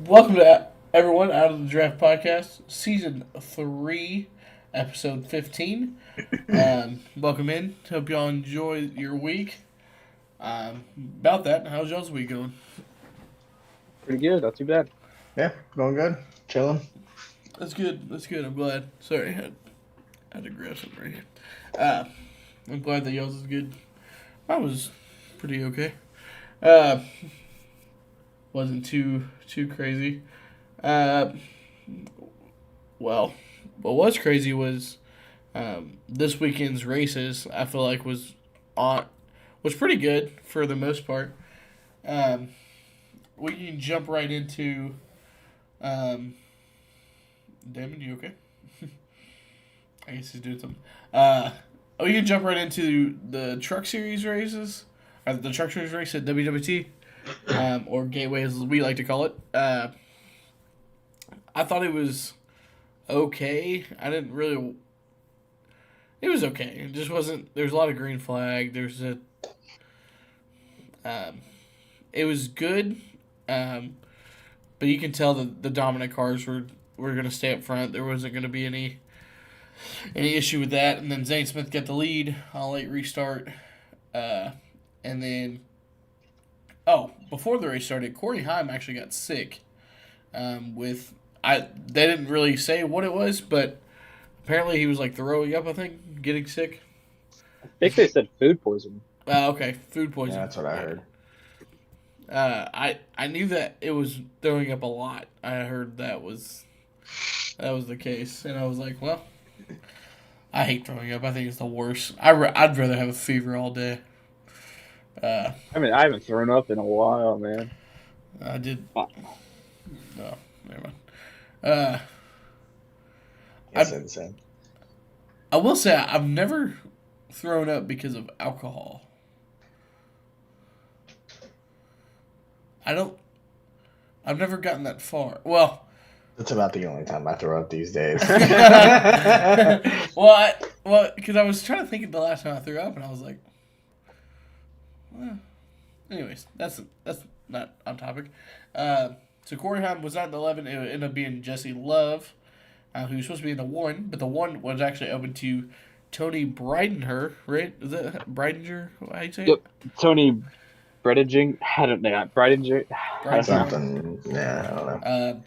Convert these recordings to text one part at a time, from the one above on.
Welcome to everyone out of the Draft Podcast, Season 3, Episode 15. Welcome in. Hope y'all enjoy your week. About that, how's y'all's week going? Pretty good, not too bad. Yeah, going good. Chilling. That's good. That's good. I'm glad. Sorry, I had to grab something right here. Uh, I'm glad that y'all's is good. Mine was pretty okay. Uh, wasn't too crazy. Uh, well, what was crazy was this weekend's races. I feel like was pretty good for the most part. Um, we can jump right into. Damon, you okay? I guess he's doing something. We can jump right into the Truck Series races, or the Truck Series race at WWT, or Gateway as we like to call it. I thought it was okay. I didn't really. It was okay. It just wasn't. There's a lot of green flag. It was good, but you can tell that the dominant cars were going to stay up front. There wasn't going to be any issue with that. And then Zane Smith got the lead on a late restart, and then before the race started, Corey Heim actually got sick. They didn't really say what it was, but apparently he was like throwing up. I think getting sick. I think they said food poisoning. Okay, food Yeah, poisoning. that's what I heard. I knew that it was throwing up a lot. I heard that was the case, and I was like, well, I hate throwing up. I think it's the worst. I'd rather have a fever all day. I haven't thrown up in a while, man. I did. Oh. No, never mind. Yes, insane. I will say I've never thrown up because of alcohol. I've never gotten that far. Well, That's about the only time I throw up these days. because I was trying to think of the last time I threw up, and I was like, well, anyways, that's not on topic. So Corey Heim was not in the 11. It ended up being Jesse Love, who was supposed to be in the 1, but the 1 was actually open to Tony Breidinger, right? Is that Breidinger? How you say it? Yep, Tony Breidinger. I don't know. Breidinger. Something. Yeah, I don't know.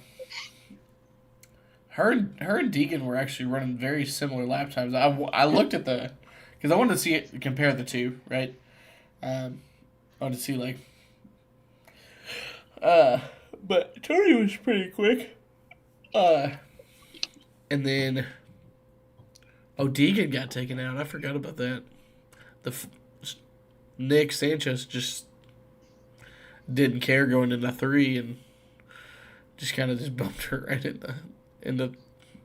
Her and Deegan were actually running very similar lap times. I looked at because I wanted to see it, compare the two, right? I wanted to see but Tony was pretty quick. And then, Deegan got taken out. I forgot about that. Nick Sanchez just didn't care going into 3 and just kind of just bumped her right in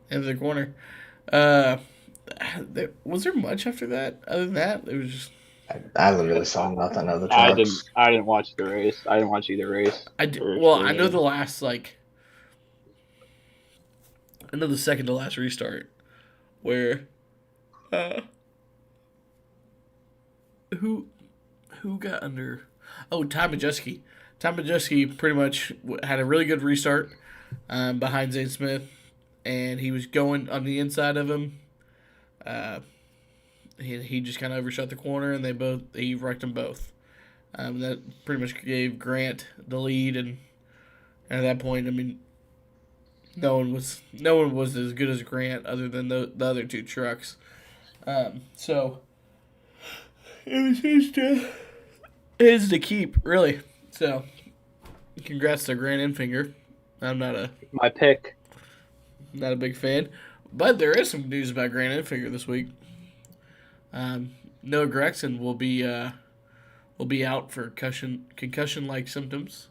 the corner. Was there much after that? Other than that, it was just. I literally saw nothing of the I trucks. didn't watch the race. I didn't watch either race. I know the last I know the second to last restart, where, who got under? Oh, Ty Majeski. Ty Majeski pretty much had a really good restart, behind Zane Smith, and he was going on the inside of him. He just kind of overshot the corner, and he wrecked them both. That pretty much gave Grant the lead, and at that point, no one was as good as Grant, other than the other two trucks. So it was his to keep, really. So congrats to Grant Enfinger. I'm my pick. not a big fan, but there is some news about Grant Enfinger this week. Noah Gragson will be out for concussion-like symptoms.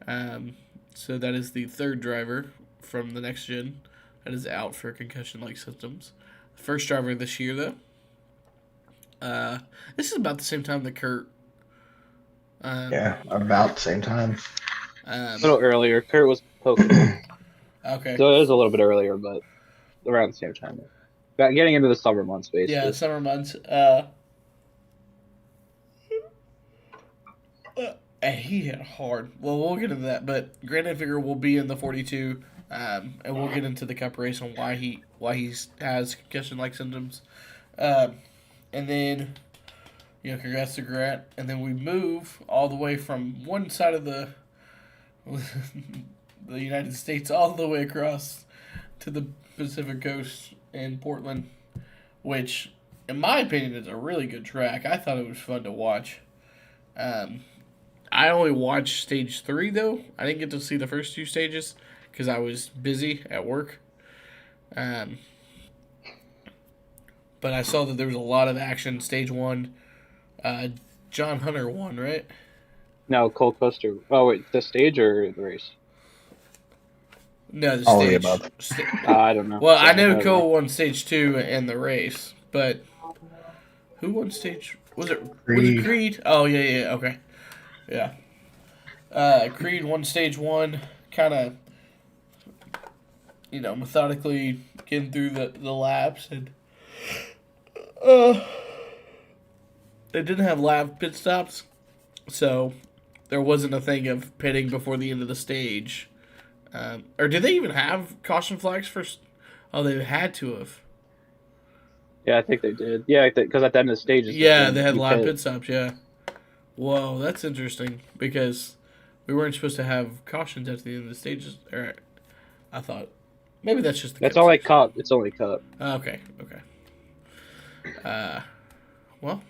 So that is the third driver from the next gen that is out for concussion-like symptoms. The first driver this year, though. This is about the same time that Kurt. Yeah, about the same time. A little earlier. Kurt was poking. Okay. So it was a little bit earlier, but around the same time. Getting into the summer months, basically. Yeah, summer months. he hit hard. Well, we'll get into that, but Grant Figure will be in the 42, and we'll get into the Cup race and why he has concussion-like symptoms. And then, congrats to Grant. And then we move all the way from one side of the the United States all the way across to the Pacific Coast in Portland, which, in my opinion, is a really good track. I thought it was fun to watch. I only watched stage 3, though. I didn't get to see the first 2 stages because I was busy at work. But I saw that there was a lot of action. Stage 1, John Hunter won, right? No, Cole Custer. Oh, wait, the stage or the race? No, the All of the stage. above. I don't know. Well, I know Cole won stage 2 in the race, but who won stage? Was it Creed? Oh, yeah, okay. Yeah. Creed won stage 1, kind of, methodically getting through the laps, and they didn't have live pit stops, so there wasn't a thing of pitting before the end of the stage. Or did they even have caution flags for? Oh, they had to have. Yeah, I think they did. Yeah, because at the end of the stage. Yeah, they had live pit stops. Yeah. Whoa, that's interesting because we weren't supposed to have cautions at the end of the stages. Or I thought maybe that's just. That's only Cup. It's only Cup. Okay. Well,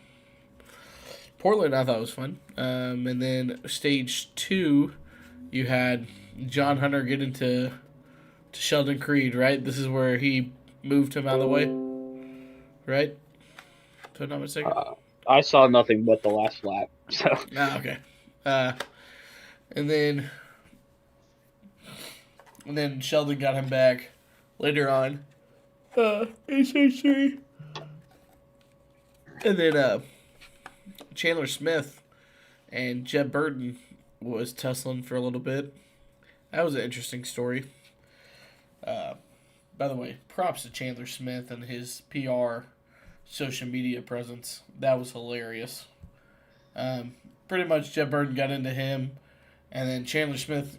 Portland I thought was fun. And then stage 2, you had John Hunter get into Sheldon Creed, right? This is where he moved him out of the way, right? If I'm not mistaken. I saw nothing but the last lap. So. Okay. And then Sheldon got him back later on. Stage 3. And then Chandler Smith and Jeb Burton was tussling for a little bit. That was an interesting story. By the way, props to Chandler Smith and his PR social media presence. That was hilarious. Pretty much Jeb Burton got into him, and then Chandler Smith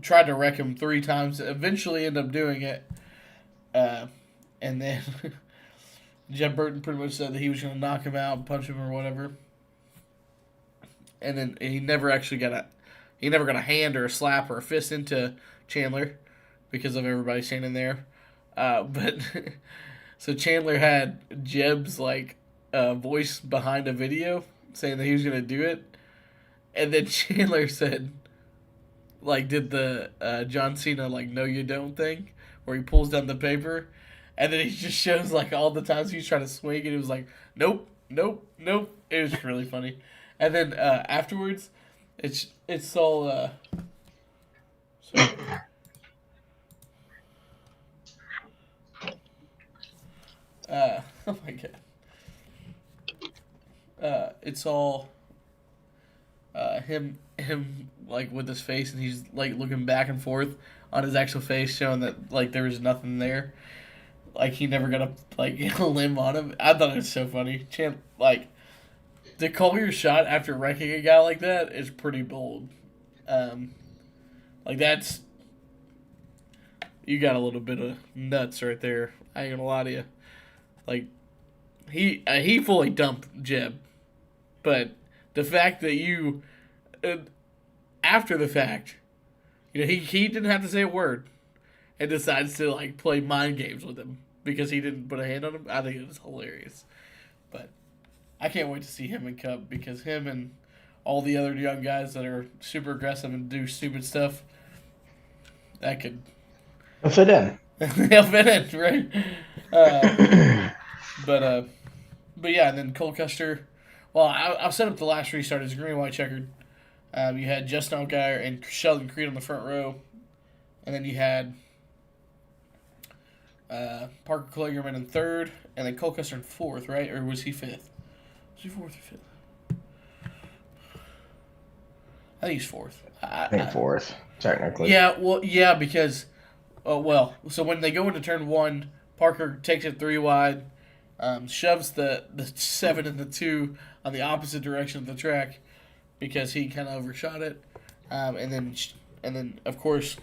tried to wreck him 3 times, eventually ended up doing it. And then Jeb Burton pretty much said that he was going to knock him out, punch him or whatever. And then he never got a hand or a slap or a fist into Chandler because of everybody standing there. But so Chandler had Jeb's voice behind a video saying that he was going to do it. And then Chandler said, did the John Cena, no you don't thing, where he pulls down the paper. And then he just shows, all the times he's trying to swing, and it was like, nope. It was really funny. And then afterwards, it's all... sorry. Oh my god. It's all him with his face, and he's looking back and forth on his actual face, showing that there was nothing there. He never got a limb on him. I thought it was so funny. To call your shot after wrecking a guy like that is pretty bold. That's... You got a little bit of nuts right there. I ain't gonna lie to you. He fully dumped Jeb. But the fact that you... after the fact, he didn't have to say a word. And decides to play mind games with him because he didn't put a hand on him. I think it was hilarious. But I can't wait to see him in Cup because him and all the other young guys that are super aggressive and do stupid stuff, that could... They'll fit in. They'll fit in, right? But yeah, and then Cole Custer. Well, I'll set up the last restart. It's green and white checkered. You had Justin Allgaier and Sheldon Creed on the front row. And then you had Parker Kligerman in third, and then Cole Custer in fourth, right? Or was he fifth? Was he fourth or fifth? I think he's fourth. I think fourth, technically. Yeah, because, so when they go into turn 1, Parker takes it 3 wide, shoves the 7 and the 2 on the opposite direction of the track, because he kind of overshot it, and then of course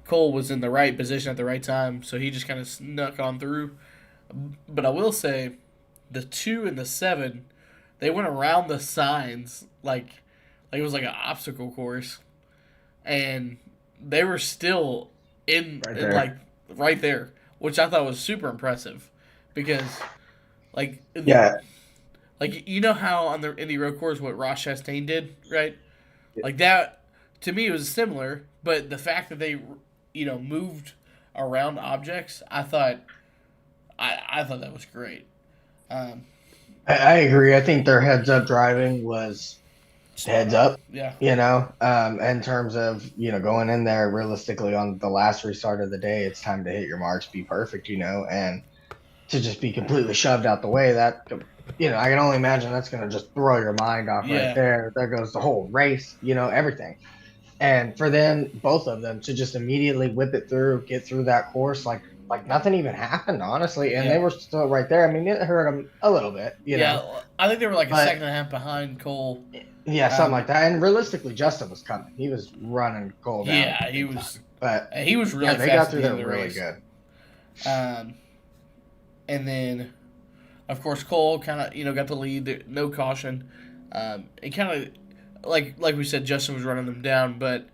Cole was in the right position at the right time, so he just kind of snuck on through. But I will say, the 2 and the 7, they went around the signs like it was like an obstacle course, and they were still in like right there, which I thought was super impressive, because like Yeah. like you know how on the Indy Road Course what Ross Chastain did, right? Yeah. Like that to me it was similar, but the fact that they moved around objects, I thought that was great. I agree. I think their heads up driving was heads up. Yeah. In terms of going in there realistically on the last restart of the day, it's time to hit your marks, be perfect. And to just be completely shoved out the way, that I can only imagine that's going to just throw your mind off Yeah. right there. There goes the whole race, everything. And for them, both of them, to just immediately whip it through, get through that course like nothing even happened, honestly, and Yeah. they were still right there. I mean, it hurt them a little bit, know. I think they were like a But- second and a half behind Cole. Yeah, something like that. And realistically, Justin was coming. He was running Cole down. Yeah, he was. But He was really they fast got at through the there end of the really race. good. And then, of course, Cole kind of got the lead, no caution. It kind of like we said, Justin was running them down, but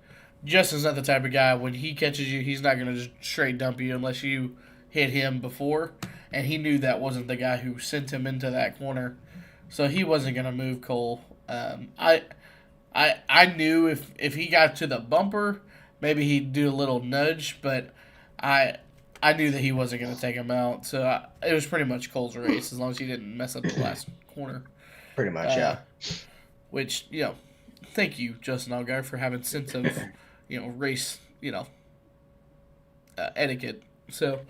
Justin's not the type of guy when he catches you, he's not going to just straight dump you unless you hit him before. And he knew that wasn't the guy who sent him into that corner, so he wasn't going to move Cole. I knew if he got to the bumper, maybe he'd do a little nudge, but I knew that he wasn't going to take him out, so it was pretty much Cole's race as long as he didn't mess up the last corner. Pretty much, yeah. Which thank you, Justin Allgaier, for having sense of race etiquette. So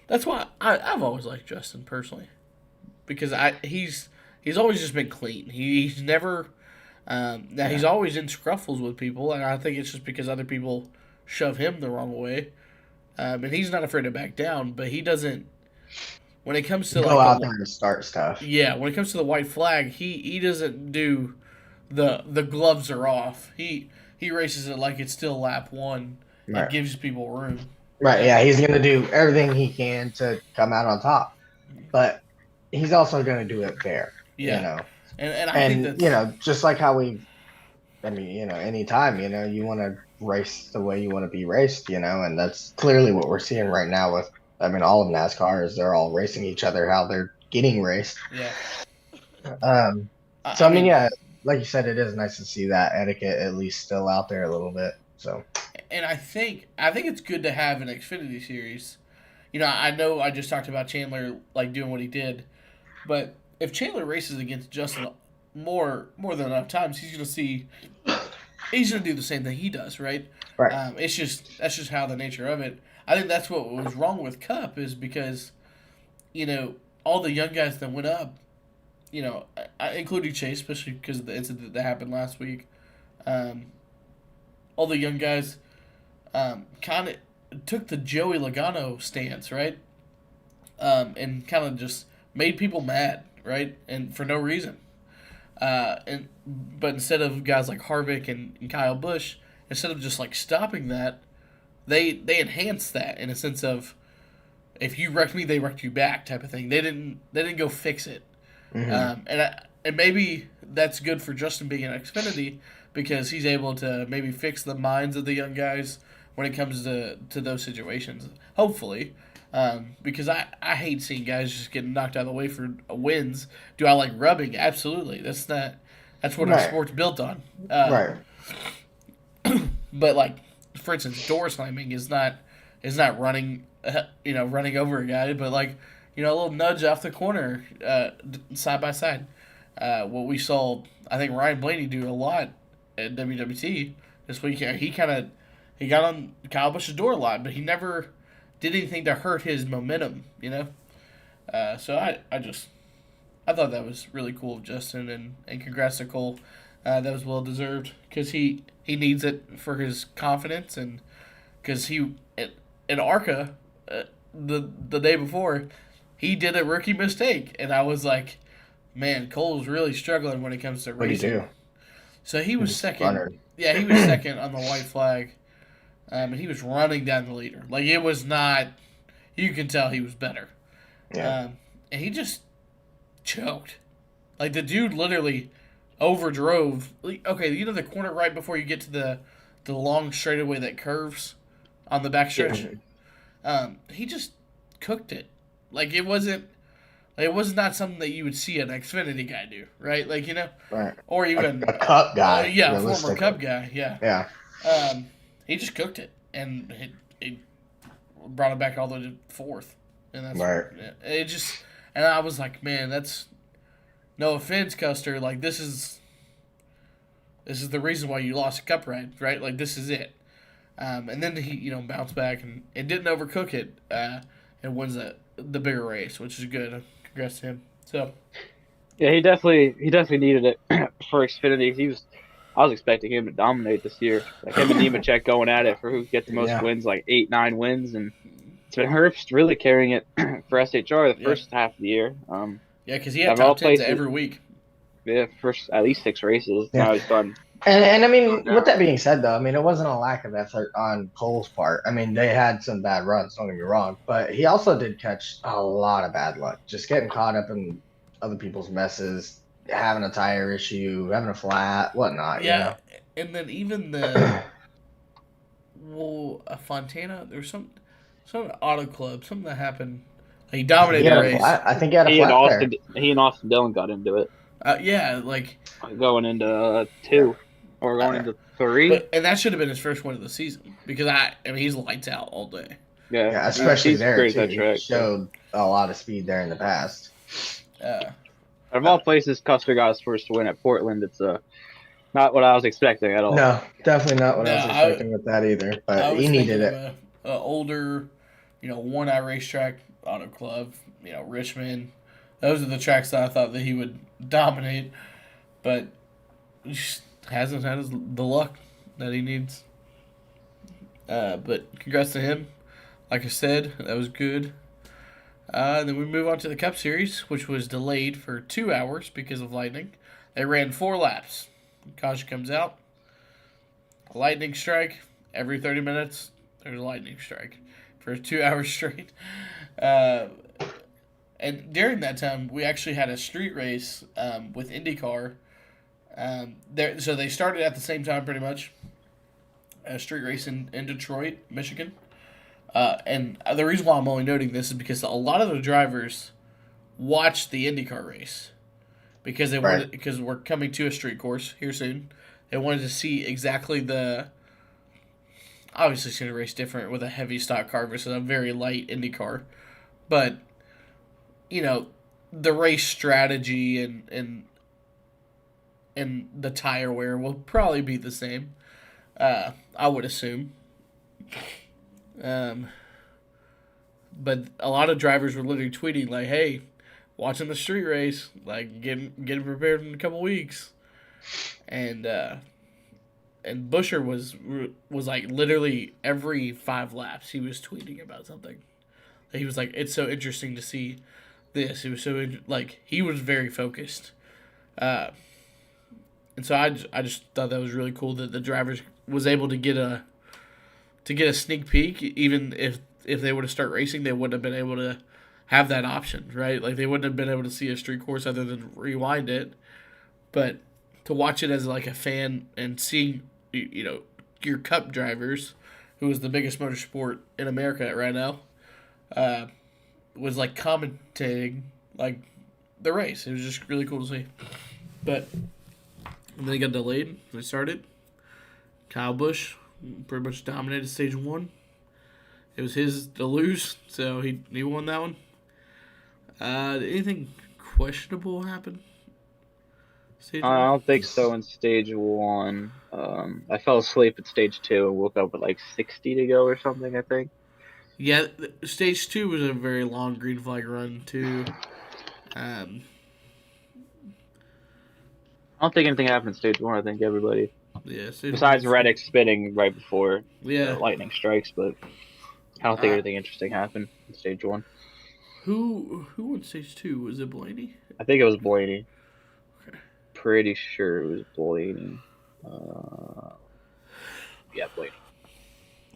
that's why I've always liked Justin personally, because he's always just been clean. He's never now he's always in scruffles with people, and I think it's just because other people shove him the wrong way. And he's not afraid to back down, but he doesn't. When it comes to go out there and start stuff. Yeah, when it comes to the white flag, he doesn't do the gloves are off. He races it like it's still lap 1 and Right. gives people room. Right, yeah, he's gonna do everything he can to come out on top, but he's also gonna do it fair. Yeah. And I think that's just like how anytime you want to race the way you want to be raced, and that's clearly what we're seeing right now with all of NASCAR is they're all racing each other how they're getting raced. Yeah. So yeah, like you said, it is nice to see that etiquette at least still out there a little bit. So. And I think it's good to have an Xfinity series. I know I just talked about Chandler doing what he did, but if Chandler races against Justin more than enough times, he's gonna do the same thing he does, right? Right. That's just how the nature of it. I think that's what was wrong with Cup is because, all the young guys that went up, including Chase, especially because of the incident that happened last week. All the young guys kind of took the Joey Logano stance, right? And kind of just made people mad, right? And for no reason. But instead of guys like Harvick and Kyle Busch, instead of just stopping that, they enhanced that in a sense of if you wrecked me, they wrecked you back type of thing. They didn't go fix it. Mm-hmm. And maybe that's good for Justin being in Xfinity because he's able to maybe fix the minds of the young guys when it comes to those situations. Hopefully. Because I hate seeing guys just getting knocked out of the way for wins. Do I like rubbing? Absolutely. That's what our sport's built on. Right. But for instance, door slamming is not running running over a guy, but a little nudge off the corner, side by side. What we saw, I think Ryan Blaney do a lot at WWT this week. He got on Kyle Busch's door a lot, but he never did anything to hurt his momentum, So I thought that was really cool of Justin, and congrats to Cole. That was well deserved because he needs it for his confidence, and because he at ARCA the day before he did a rookie mistake, and I was like, man, Cole's really struggling when it comes to What do you racing. do? So he was second. Runner. Yeah, he was second on the white flag. And he was running down the leader. Like, it was not. You can tell he was better. Yeah. And he just choked. Like, the dude literally overdrove. Okay, you know the corner right before you get to the long straightaway that curves on the backstretch? He just cooked it. Like, it wasn't. Like, it was not something that you would see an Xfinity guy do, right? Like, Right. or even A cup guy. yeah, a former Cup guy, yeah. Yeah. He just cooked it, and it brought it back all the way to fourth, and that's Right. it. Just, and I was like, man, that's no offense, Custer. Like, this is the reason why you lost a Cup ride, right? Like, this is it. And then he bounced back and didn't overcook it, and wins the bigger race, which is good. Congrats to him. So. Yeah, he definitely needed it for Xfinity. I was expecting him to dominate this year. Like him and Nemechek going at it for who could get the most wins, like 8-9 wins, and it's been Herbst really carrying it for SHR the first half of the year. Yeah, because he had top tens every week. Yeah, first at least 6 races. Yeah. Now he's done. And I mean, with that being said, though, I mean, it wasn't a lack of effort on Cole's part. I mean, they had some bad runs, don't get me wrong, but he also did catch a lot of bad luck, just getting caught up in other people's messes, having a tire issue, having a flat, whatnot. Yeah, and then even the Fontana, there was some auto club, something that happened. He dominated the race. I think he had a flat there. He and Austin Dillon got into it. Yeah, like going into 2 or going into 3. And that should have been his first win of the season because I mean he's lights out all day. Yeah, especially there too. He showed a lot of speed there in the past. Out of all places, Custer got his first win at Portland. It's not what I was expecting at all. No, definitely not what I was expecting with that either. But he needed it. A older, worn-out racetrack, auto club, Richmond. Those are the tracks that I thought that he would dominate, but he just hasn't had the luck that he needs. But congrats to him. Like I said, that was good. Then we move on to the Cup Series, which was delayed for 2 hours because of lightning. They ran 4 laps. Caution comes out. A lightning strike. Every 30 minutes, there's a lightning strike for 2 hours straight. And during that time, we actually had a street race with IndyCar. So they started at the same time, pretty much. A street race in Detroit, Michigan. And the reason why I'm only noting this is because a lot of the drivers watched the IndyCar race because because we're coming to a street course here soon. They wanted to see exactly obviously it's going to race different with a heavy stock car versus a very light IndyCar, but the race strategy and the tire wear will probably be the same. I would assume. But a lot of drivers were literally tweeting like, "Hey, watching the street race, like getting prepared in a couple weeks," and Busher was like literally every 5 laps he was tweeting about something. He was like, "It's so interesting to see this." It was so he was very focused, and so I just thought that was really cool that the drivers was able to get a sneak peek, even if they would have started racing, they wouldn't have been able to have that option, right? Like they wouldn't have been able to see a street course other than rewind it, but to watch it as like a fan and seeing your Cup drivers, who is the biggest motorsport in America right now, was like commentating like the race. It was just really cool to see. But and then it got delayed. They started. Kyle Busch pretty much dominated stage 1. It was his to lose, so he won that one. Did anything questionable happen? I don't think so in stage 1. I fell asleep at stage 2 and woke up with like 60 to go or something, I think. Yeah, stage 2 was a very long green flag run, too. I don't think anything happened in stage 1. I think everybody... Yeah, besides Reddick spinning right before lightning strikes, but I don't think anything interesting happened in stage 1. Who won stage 2? Was it Blaney? I think it was Blaney. Okay. Pretty sure it was Blaney. Yeah, Blaney.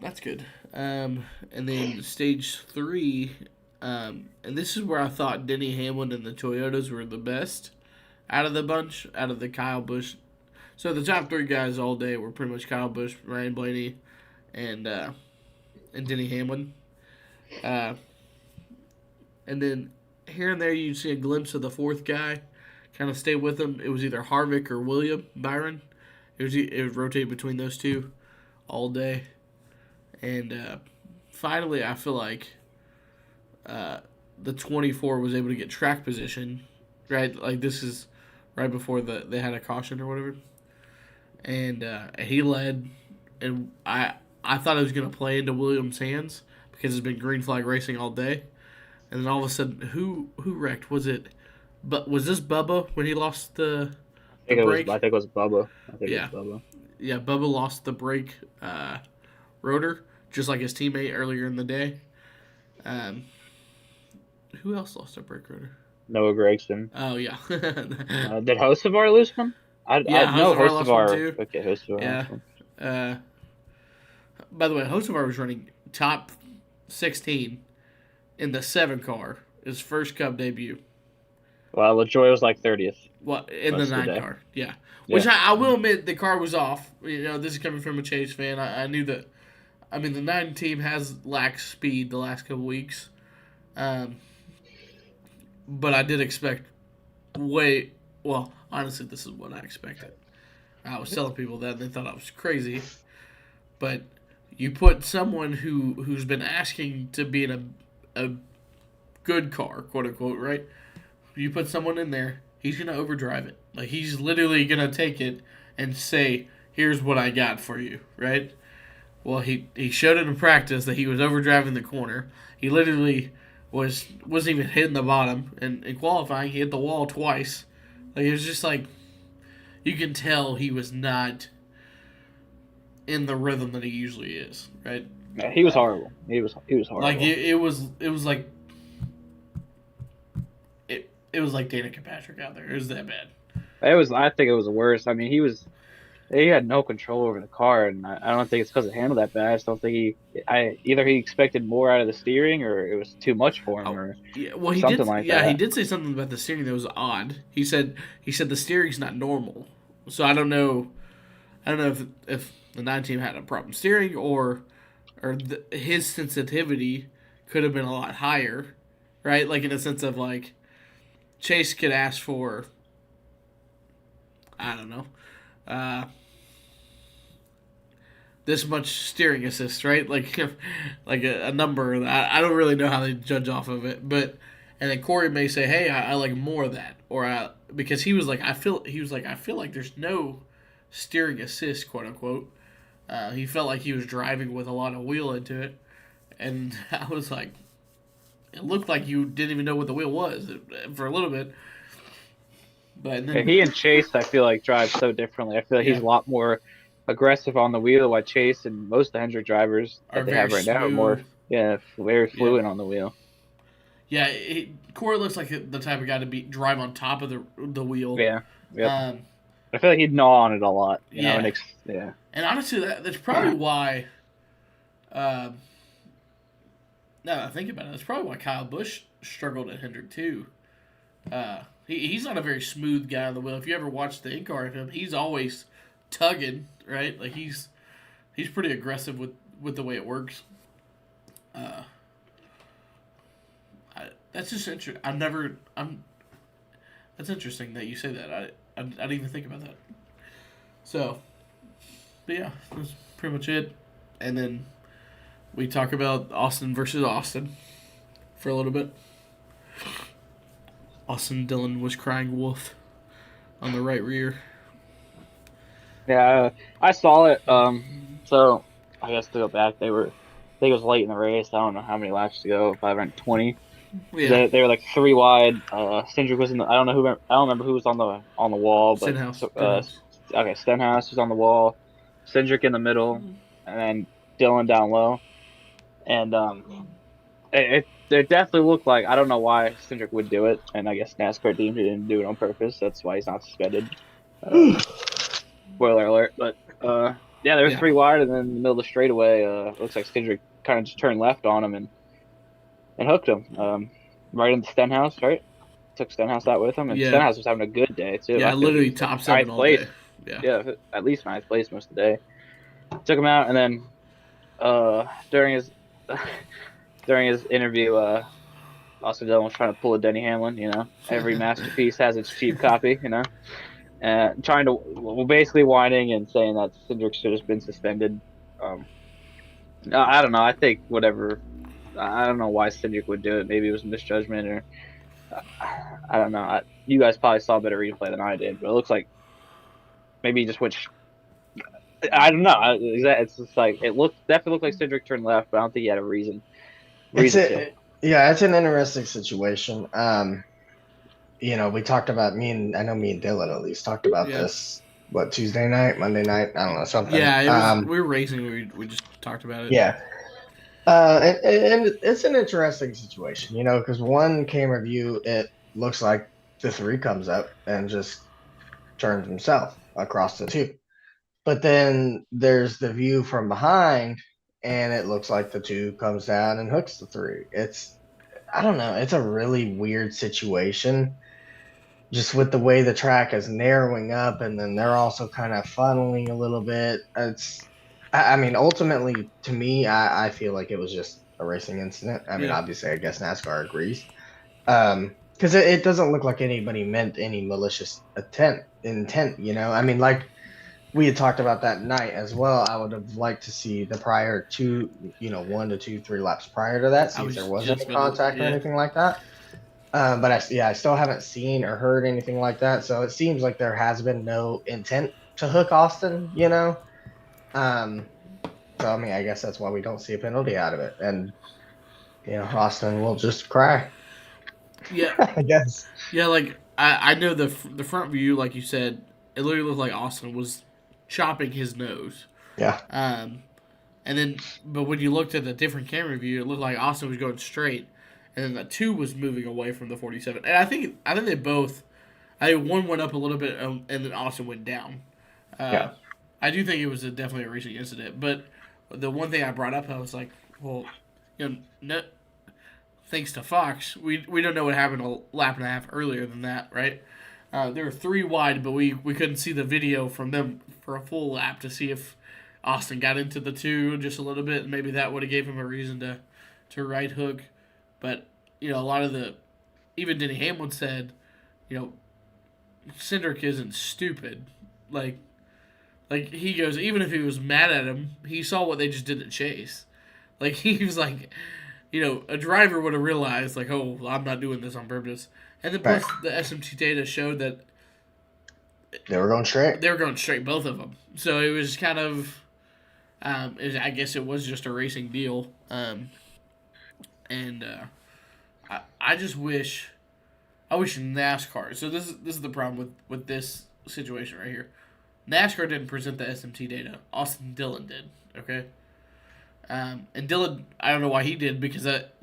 That's good. And then stage 3, and this is where I thought Denny Hamlin and the Toyotas were the best out of the bunch, out of the Kyle Busch. So the top 3 guys all day were pretty much Kyle Busch, Ryan Blaney, and Denny Hamlin. Uh, and then here and there you'd see a glimpse of the 4th guy kind of stay with him. It was either Harvick or William Byron. It would rotate between those two all day. And finally, I feel like the 24 was able to get track position, right? Like this is right before they had a caution or whatever. And he led, and I thought it was going to play into Williams' hands because it's been green flag racing all day. And then all of a sudden, who wrecked? Was this Bubba when he lost the brake? I think it was Bubba. Yeah, Bubba lost the brake rotor, just like his teammate earlier in the day. Who else lost their brake rotor? Noah Gragson. Oh, yeah. Did Hocevar lose one? I know Hocevar lost one Hocevar. too. Okay, Hocevar. Yeah. By the way, Hocevar was running top 16 in the 7 car, his first Cup debut. Well, LaJoy was like 30th. Well, in the 9 car, yeah. Which I will admit, the car was off. You know, this is coming from a Chase fan. I knew that. I mean, the 9 team has lacked speed the last couple weeks. But I did expect well, honestly, this is what I expected. I was telling people that, and they thought I was crazy. But you put someone who's been asking to be in a good car, quote unquote, right? You put someone in there, he's going to overdrive it. Like, he's literally going to take it and say, here's what I got for you, right? Well, he showed it in practice that he was overdriving the corner. He literally wasn't even hitting the bottom. And in qualifying, he hit the wall twice. Like, it was just like, you can tell he was not in the rhythm that he usually is, right? Yeah, he was horrible. He was horrible. Like, it was like, it was like Dana Kirkpatrick out there. It was that bad. I think it was the worst. I mean, he had no control over the car, and I don't think it's because it handled that bad. I just don't think either he expected more out of the steering, or it was too much for him, or he something did, like that. Yeah, that. he did say something about the steering that was odd. He said the steering's not normal. So I don't know if the 9 team had a problem steering or his sensitivity could have been a lot higher, right? Like in a sense of like Chase could ask for, I don't know, this much steering assist, right? Like a number. I don't really know how they judge off of it, but and then Corey may say, "Hey, I like more of that," or because he was like, I feel like there's no steering assist, quote unquote. He felt like he was driving with a lot of wheel into it, and I was like, it looked like you didn't even know what the wheel was for a little bit. But then, he and Chase, I feel like, drive so differently. I feel like he's a lot more aggressive on the wheel, while Chase and most of the Hendrick drivers that they have right now are more, very fluid on the wheel. Yeah, Corey looks like the type of guy to drive on top of the wheel. Yeah. Yep. I feel like he'd gnaw on it a lot. You know, and honestly, that's probably why. Now that I think about it, that's probably why Kyle Busch struggled at Hendrick too. He's not a very smooth guy on the wheel. If you ever watch the in-car of him, he's always tugging, right? Like he's pretty aggressive with the way it works. That's just interesting. That's interesting that you say that. I didn't even think about that. So, but yeah, that's pretty much it. And then we talk about Austin versus Austin for a little bit. Austin Dillon was crying wolf on the right rear. Yeah, I saw it. So I guess to go back, I think it was late in the race. I don't know how many laps to go. 520. Yeah. They were like 3 wide. Cindric was in the. I don't remember who was on the wall, but Stenhouse was on the wall. Cindric in the middle, and then Dillon down low. And It definitely looked like, I don't know why Cindric would do it, and I guess NASCAR deemed he didn't do it on purpose. That's why he's not suspended. Spoiler alert. But yeah, there was Yeah. 3 wide, and then in the middle of the straightaway, looks like Cindric kind of just turned left on him and hooked him. Right into Stenhouse, right? Took Stenhouse out with him, and Yeah. Stenhouse was having a good day too. I Yeah, feel he literally was like top 7 ninth all place. day. Yeah. Yeah, at least ninth place most of the day. Took him out, and then during his during his interview, Austin Dillon was trying to pull a Denny Hamlin. Every masterpiece has its cheap copy. Trying to, well, basically whining and saying that Cindric should have been suspended. I don't know. I think whatever. I don't know why Cindric would do it. Maybe it was misjudgment, or I don't know. You guys probably saw a better replay than I did, but it looks like maybe he just went. I don't know. It's just like it definitely looked like Cindric turned left, but I don't think he had a reason It's to. yeah, it's an interesting situation. We talked about I know me and Dylan at least talked about Yeah. this. What, Tuesday night, Monday night? I don't know, something. Yeah, it was. We were racing. We just talked about it. Yeah. And it's an interesting situation, because one camera view, it looks like the 3 comes up and just turns himself across the 2. But then there's the view from behind, and it looks like the 2 comes down and hooks the 3. I don't know. It's a really weird situation, just with the way the track is narrowing up, and then they're also kind of funneling a little bit. I mean, ultimately, to me, I feel like it was just a racing incident. I mean, obviously, I guess NASCAR agrees. Because it doesn't look like anybody meant any malicious intent. I mean, like we had talked about that night as well. I would have liked to see the prior 1 to 2, 3 laps prior to that, see if there was any contact or anything like that. But I still haven't seen or heard anything like that. So it seems like there has been no intent to hook Austin. So I mean, I guess that's why we don't see a penalty out of it, and Austin will just cry. Yeah. I guess. Yeah, like I know the front view, like you said, it literally looked like Austin was chopping his nose. Yeah. And then, but when you looked at the different camera view, it looked like Austin was going straight, and then the 2 was moving away from the 47. And I think they both. I think one went up a little bit, and then Austin went down. Yeah. I do think it was definitely a racing incident, but the one thing I brought up, I was like, well, no, thanks to Fox, we don't know what happened a lap and a half earlier than that, right? There were 3 wide, but we couldn't see the video from them for a full lap to see if Austin got into the 2 just a little bit, and maybe that would have gave him a reason to right hook. But a lot of even Denny Hamlin said, Cindric isn't stupid. Like he goes, even if he was mad at him, he saw what they just did at Chase. Like he was like, a driver would have realized like, oh, I'm not doing this on purpose. And then plus the SMT data showed that they were going straight. They were going straight, both of them. So it was kind of, I guess it was just a racing deal. I just wish NASCAR. So this is the problem with this situation right here. NASCAR didn't present the SMT data. Austin Dillon did. Okay. And Dillon, I don't know why he did, because that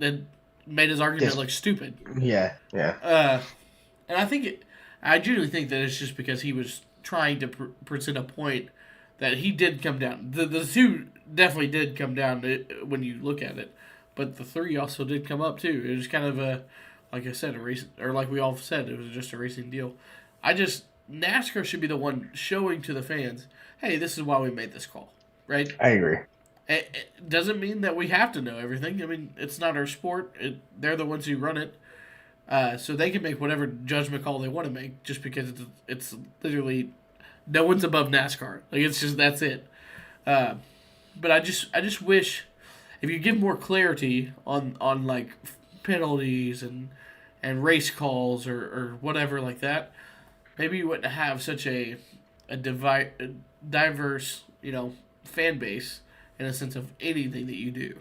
made his argument look stupid. Yeah. And I genuinely think that it's just because he was trying to present a point that he did come down. The 2 definitely did come down when you look at it, but the 3 also did come up too. It was kind of like I said, a race, or like we all said, it was just a racing deal. NASCAR should be the one showing to the fans, hey, this is why we made this call, right? I agree. It doesn't mean that we have to know everything. I mean, it's not our sport. They're the ones who run it. So they can make whatever judgment call they want to make, just because it's literally no one's above NASCAR. Like it's just that's it. But I just wish if you give more clarity on like penalties and race calls or whatever like that, maybe you wouldn't have such a diverse fan base in a sense of anything that you do.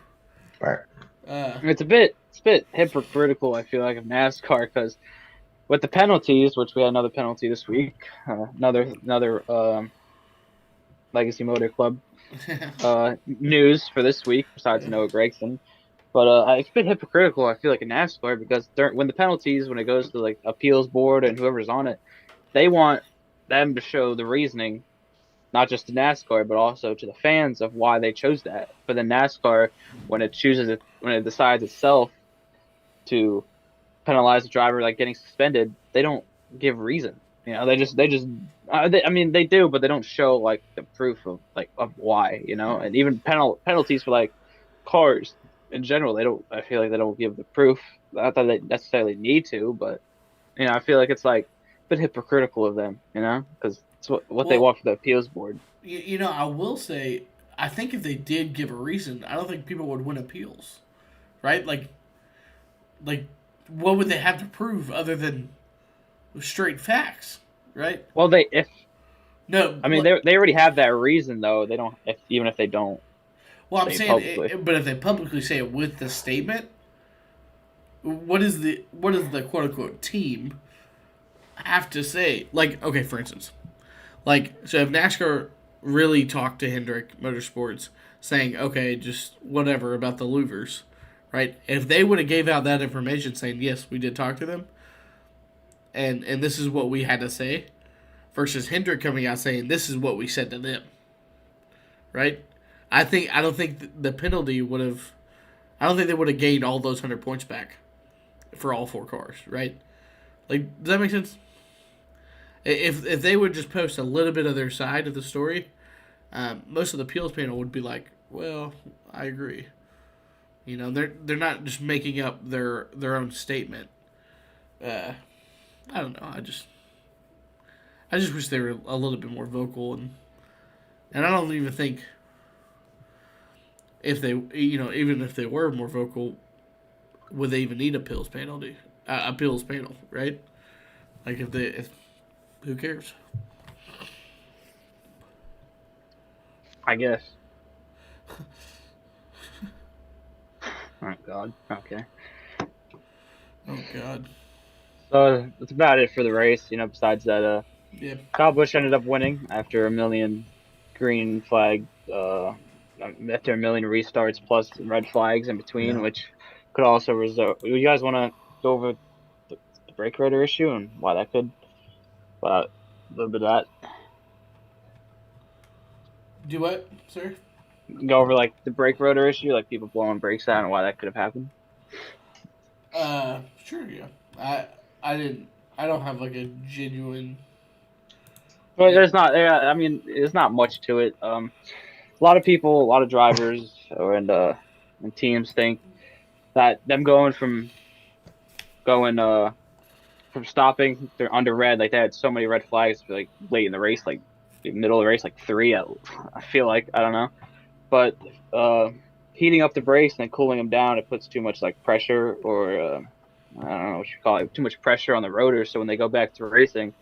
Right. It's a bit hypocritical, I feel like, of NASCAR, because with the penalties, which we had another penalty this week, another Legacy Motor Club news for this week, besides Noah Gregson. But it's a bit hypocritical, I feel like, in NASCAR because when the penalties, when it goes to like appeals board and whoever's on it, they want them to show the reasoning, not just to NASCAR, but also to the fans of why they chose that. But then NASCAR, when it decides itself to penalize the driver like getting suspended, they don't give reason. I mean, they do, but they don't show like the proof of why. And even penalties for like cars in general, they don't. I feel like they don't give the proof. Not that they necessarily need to, but I feel like it's like a bit hypocritical of them. Because it's what they Well, want for the appeals board. I will say, I think if they did give a reason, I don't think people would win appeals, right? Like, what would they have to prove other than straight facts, right? Well, No, I mean, they already have that reason though. They don't, even if they don't well, I'm say it saying, publicly. but if they publicly say it with the statement, what is the quote unquote team have to say? Like, okay, for instance, like, so if NASCAR really talked to Hendrick Motorsports, saying, okay, just whatever about the louvers, right? If they would have gave out that information, saying, yes, we did talk to them, and this is what we had to say, versus Hendrick coming out saying, this is what we said to them, right? I don't think the penalty would have. I don't think they would have gained all those 100 points back for all four cars, right? Like, does that make sense? If they would just post a little bit of their side of the story, most of the appeals panel would be like, "Well, I agree." They're not just making up their own statement. I don't know. I just wish they were a little bit more vocal, and I don't even think if they even if they were more vocal, would they even need appeals panel, right? Like if who cares? I guess. Oh God. Okay. Oh God. So that's about it for the race. Besides that, Yeah. Kyle Busch ended up winning after a million green flag, after a million restarts plus red flags in between, Yeah. which could also result. You guys want to go over the brake rotor issue and why that could, a little bit of that. Do what, sir? Go over like the brake rotor issue, like people blowing brakes out and why that could have happened. Sure, yeah. I didn't. I don't have like a genuine. Well, there's not. Yeah, I mean, there's not much to it. A lot of people, a lot of drivers, and teams think that them from stopping, they're under red. Like they had so many red flags like late in the race, like middle of the race, like three. I feel like I don't know, but heating up the brakes and then cooling them down, it puts too much like pressure or I don't know what you call it, too much pressure on the rotor. So when they go back to racing,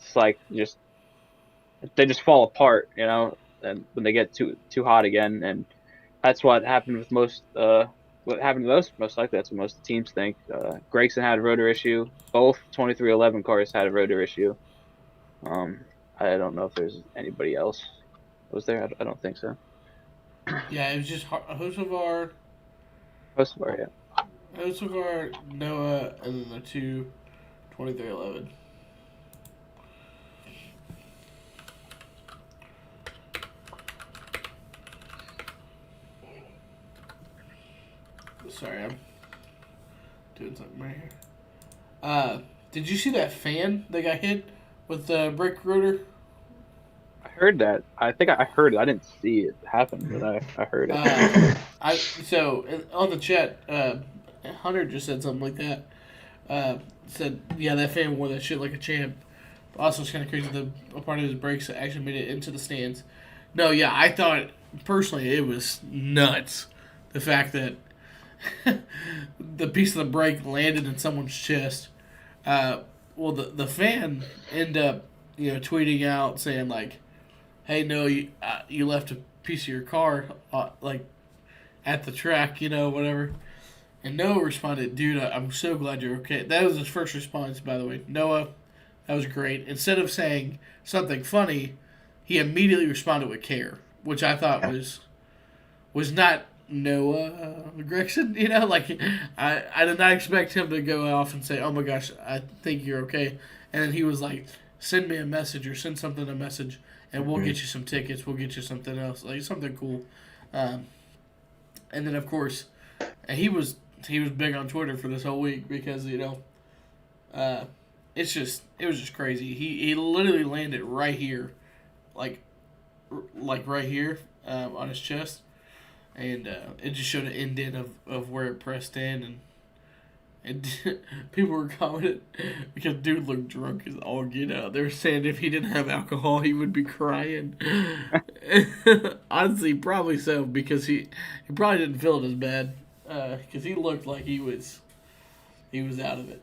it's like they just fall apart, and when they get too hot again, and that's what happened with most. What happened to most likely that's what most teams think. GRAGSON had a rotor issue. Both 2311 cars had a rotor issue. I don't know if there's anybody else. Was there? I don't think so. Yeah, it was just Hocevar, Yeah. Noah, and then the two 2311. Sorry, I'm doing something right here. Did you see that fan that got hit with the brake rotor? I heard that. I think I heard it. I didn't see it happen, but I heard it. On the chat, Hunter just said something like that. Said, yeah, that fan wore that shit like a champ. Also, it's kind of crazy that a part of his brakes actually made it into the stands. No, yeah, I thought personally it was nuts. The fact that the piece of the brake landed in someone's chest. Well, the fan ended up tweeting out saying like, "Hey, no, you left a piece of your car like at the track, whatever." And Noah responded, "Dude, I'm so glad you're okay." That was his first response, by the way. Noah, that was great. Instead of saying something funny, he immediately responded with care, which I thought was Noah Gregson, like I did not expect him to go off and say, "Oh my gosh, I think you're okay," and then he was like, "Send me a message or send something a message, and we'll get you some tickets. We'll get you something else, like something cool." Um, and then of course, and he was big on Twitter for this whole week because uh, it was just crazy. He literally landed right here, like right here on his chest, and it just showed an indent of where it pressed in, and people were commenting because dude looked drunk as all get out. They were saying if he didn't have alcohol, he would be crying. Honestly, probably so because he probably didn't feel it as bad because he looked like he was out of it.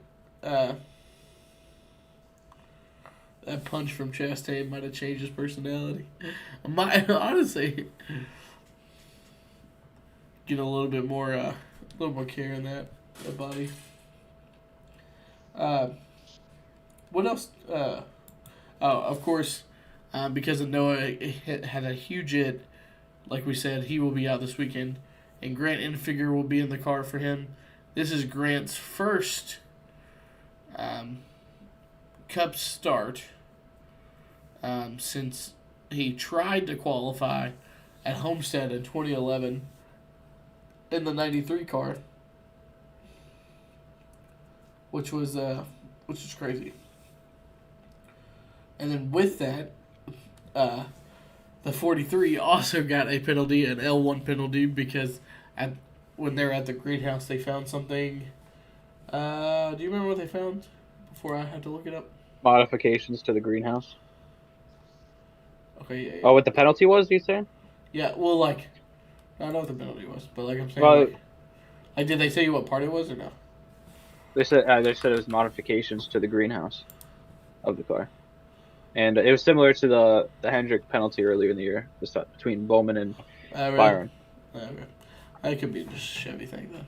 That punch from Chastain might have changed his personality. Honestly, get a little more care in that body. What else? Of course, because of Noah had a huge hit. Like we said, he will be out this weekend, and Grant Enfinger will be in the car for him. This is Grant's first Cup start since he tried to qualify at Homestead in 2011 in the 93 car, which was crazy. And then with that, the 43 also got a penalty, an L1 penalty, because when they were at the greenhouse, they found something. Do you remember what they found before I had to look it up? Modifications to the greenhouse. Okay. Yeah. Oh, what the penalty was? You saying? Yeah. Well, I don't know what the penalty was, but I'm saying, Well, did they tell you what part it was or no? they said it was modifications to the greenhouse of the car, and it was similar to the Hendrick penalty earlier in the year, between Bowman and Really? Byron. Okay. That could be just a Chevy thing then.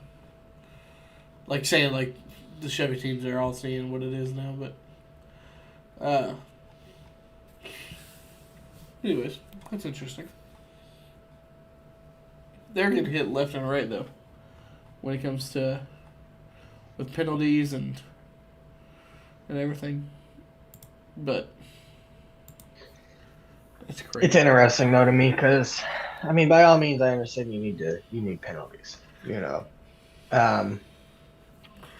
Like saying the Chevy teams are all seeing what it is now, but anyways, that's interesting. They're getting hit left and right though, when it comes to with penalties and everything. But it's crazy. It's interesting though to me because, I mean, by all means, I understand you need penalties,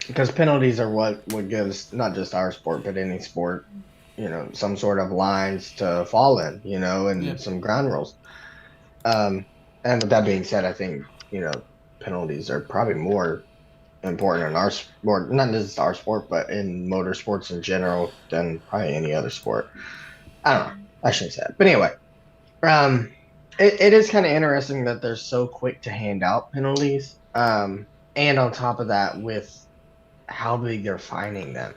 because penalties are what gives not just our sport but any sport, some sort of lines to fall in, and some ground rules. And with that being said, I think penalties are probably more important in our sport, not just our sport, but in motorsports in general than probably any other sport. I don't know. I shouldn't say that. But anyway, it is kind of interesting that they're so quick to hand out penalties. And on top of that, with how big they're fining them.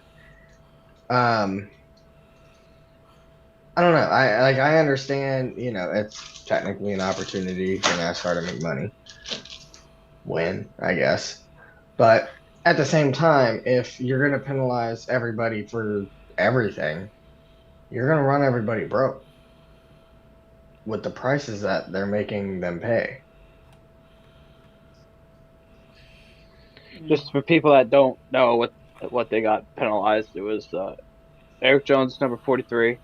I don't know. I understand, it's technically an opportunity for NASCAR to make money. Win, I guess. But at the same time, if you're going to penalize everybody for everything, you're going to run everybody broke with the prices that they're making them pay. Just for people that don't know what they got penalized, it was Eric Jones, number 43,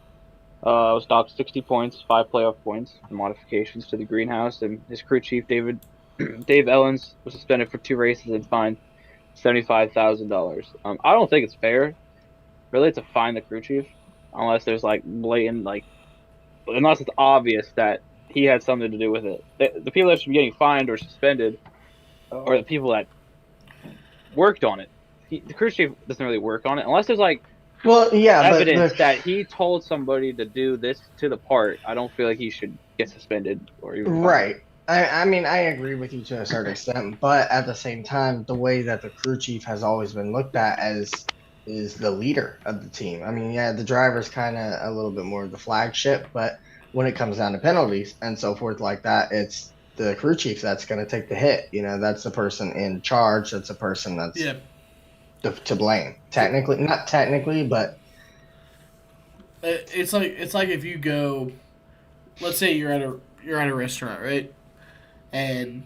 was docked 60 points, 5 playoff points for modifications to the greenhouse, and his crew chief Dave Ellens was suspended for 2 races and fined $75,000. I don't think it's fair, really, to fine the crew chief unless there's blatant unless it's obvious that he had something to do with it. The people that should be getting fined or suspended are the people that worked on it. The crew chief doesn't really work on it unless there's evidence that he told somebody to do this to the part. I don't feel like he should get suspended or even fined. Right. I mean, I agree with you to a certain extent, but at the same time, the way that the crew chief has always been looked at is the leader of the team. I mean, yeah, the driver's kind of a little bit more of the flagship, but when it comes down to penalties and so forth like that, it's the crew chief that's going to take the hit. That's the person in charge. That's the person that's to blame. Not technically, but it's like if you go, let's say you're at a restaurant, right? And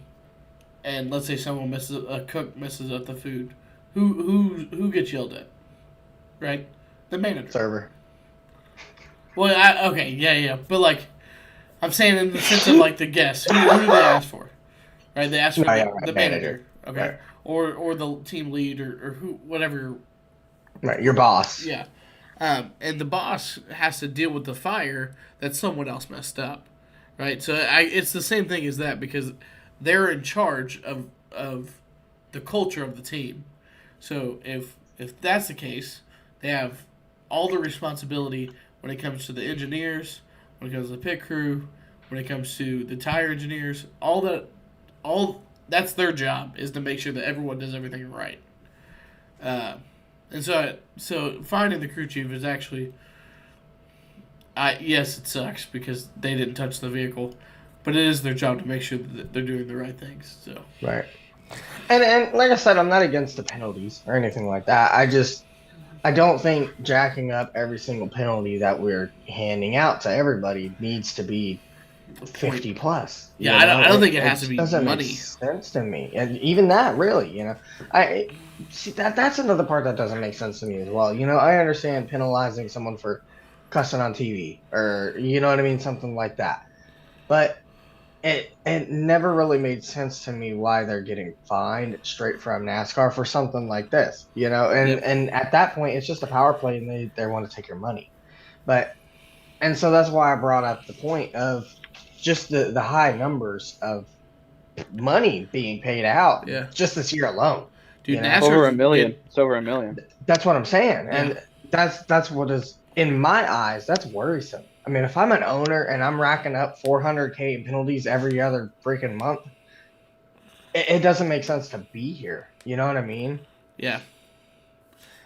and let's say someone a cook messes up the food, who gets yelled at, right? The manager. Server. Well, okay, yeah, but like, I'm saying in the sense of like the guests, who do they ask for, right? They ask for the manager, okay, right. or the team lead or who whatever. Right, your boss. Yeah, and the boss has to deal with the fire that someone else messed up, right? So it's the same thing as that because they're in charge of the culture of the team. So if that's the case, they have all the responsibility when it comes to the engineers, when it comes to the pit crew, when it comes to the tire engineers, all that's their job is to make sure that everyone does everything right. And so finding the crew chief is actually, yes, it sucks because they didn't touch the vehicle, but it is their job to make sure that they're doing the right things. So right, and like I said, I'm not against the penalties or anything like that. I don't think jacking up every single penalty that we're handing out to everybody needs to be 50 plus. Yeah, I don't think it has to be doesn't money. Make sense to me, and even that really, I see that's another part that doesn't make sense to me as well. I understand penalizing someone for cussing on TV or you know what I mean, something like that, but it never really made sense to me why they're getting fined straight from NASCAR for something like this, and at that point it's just a power play and they want to take your money, and so that's why I brought up the point of just the high numbers of money being paid out just this year alone. Dude, over $1 million. It's over $1 million. That's what I'm saying, and that's what is in my eyes. That's worrisome. I mean, if I'm an owner and I'm racking up $400K in penalties every other freaking month, it doesn't make sense to be here. You know what I mean? Yeah.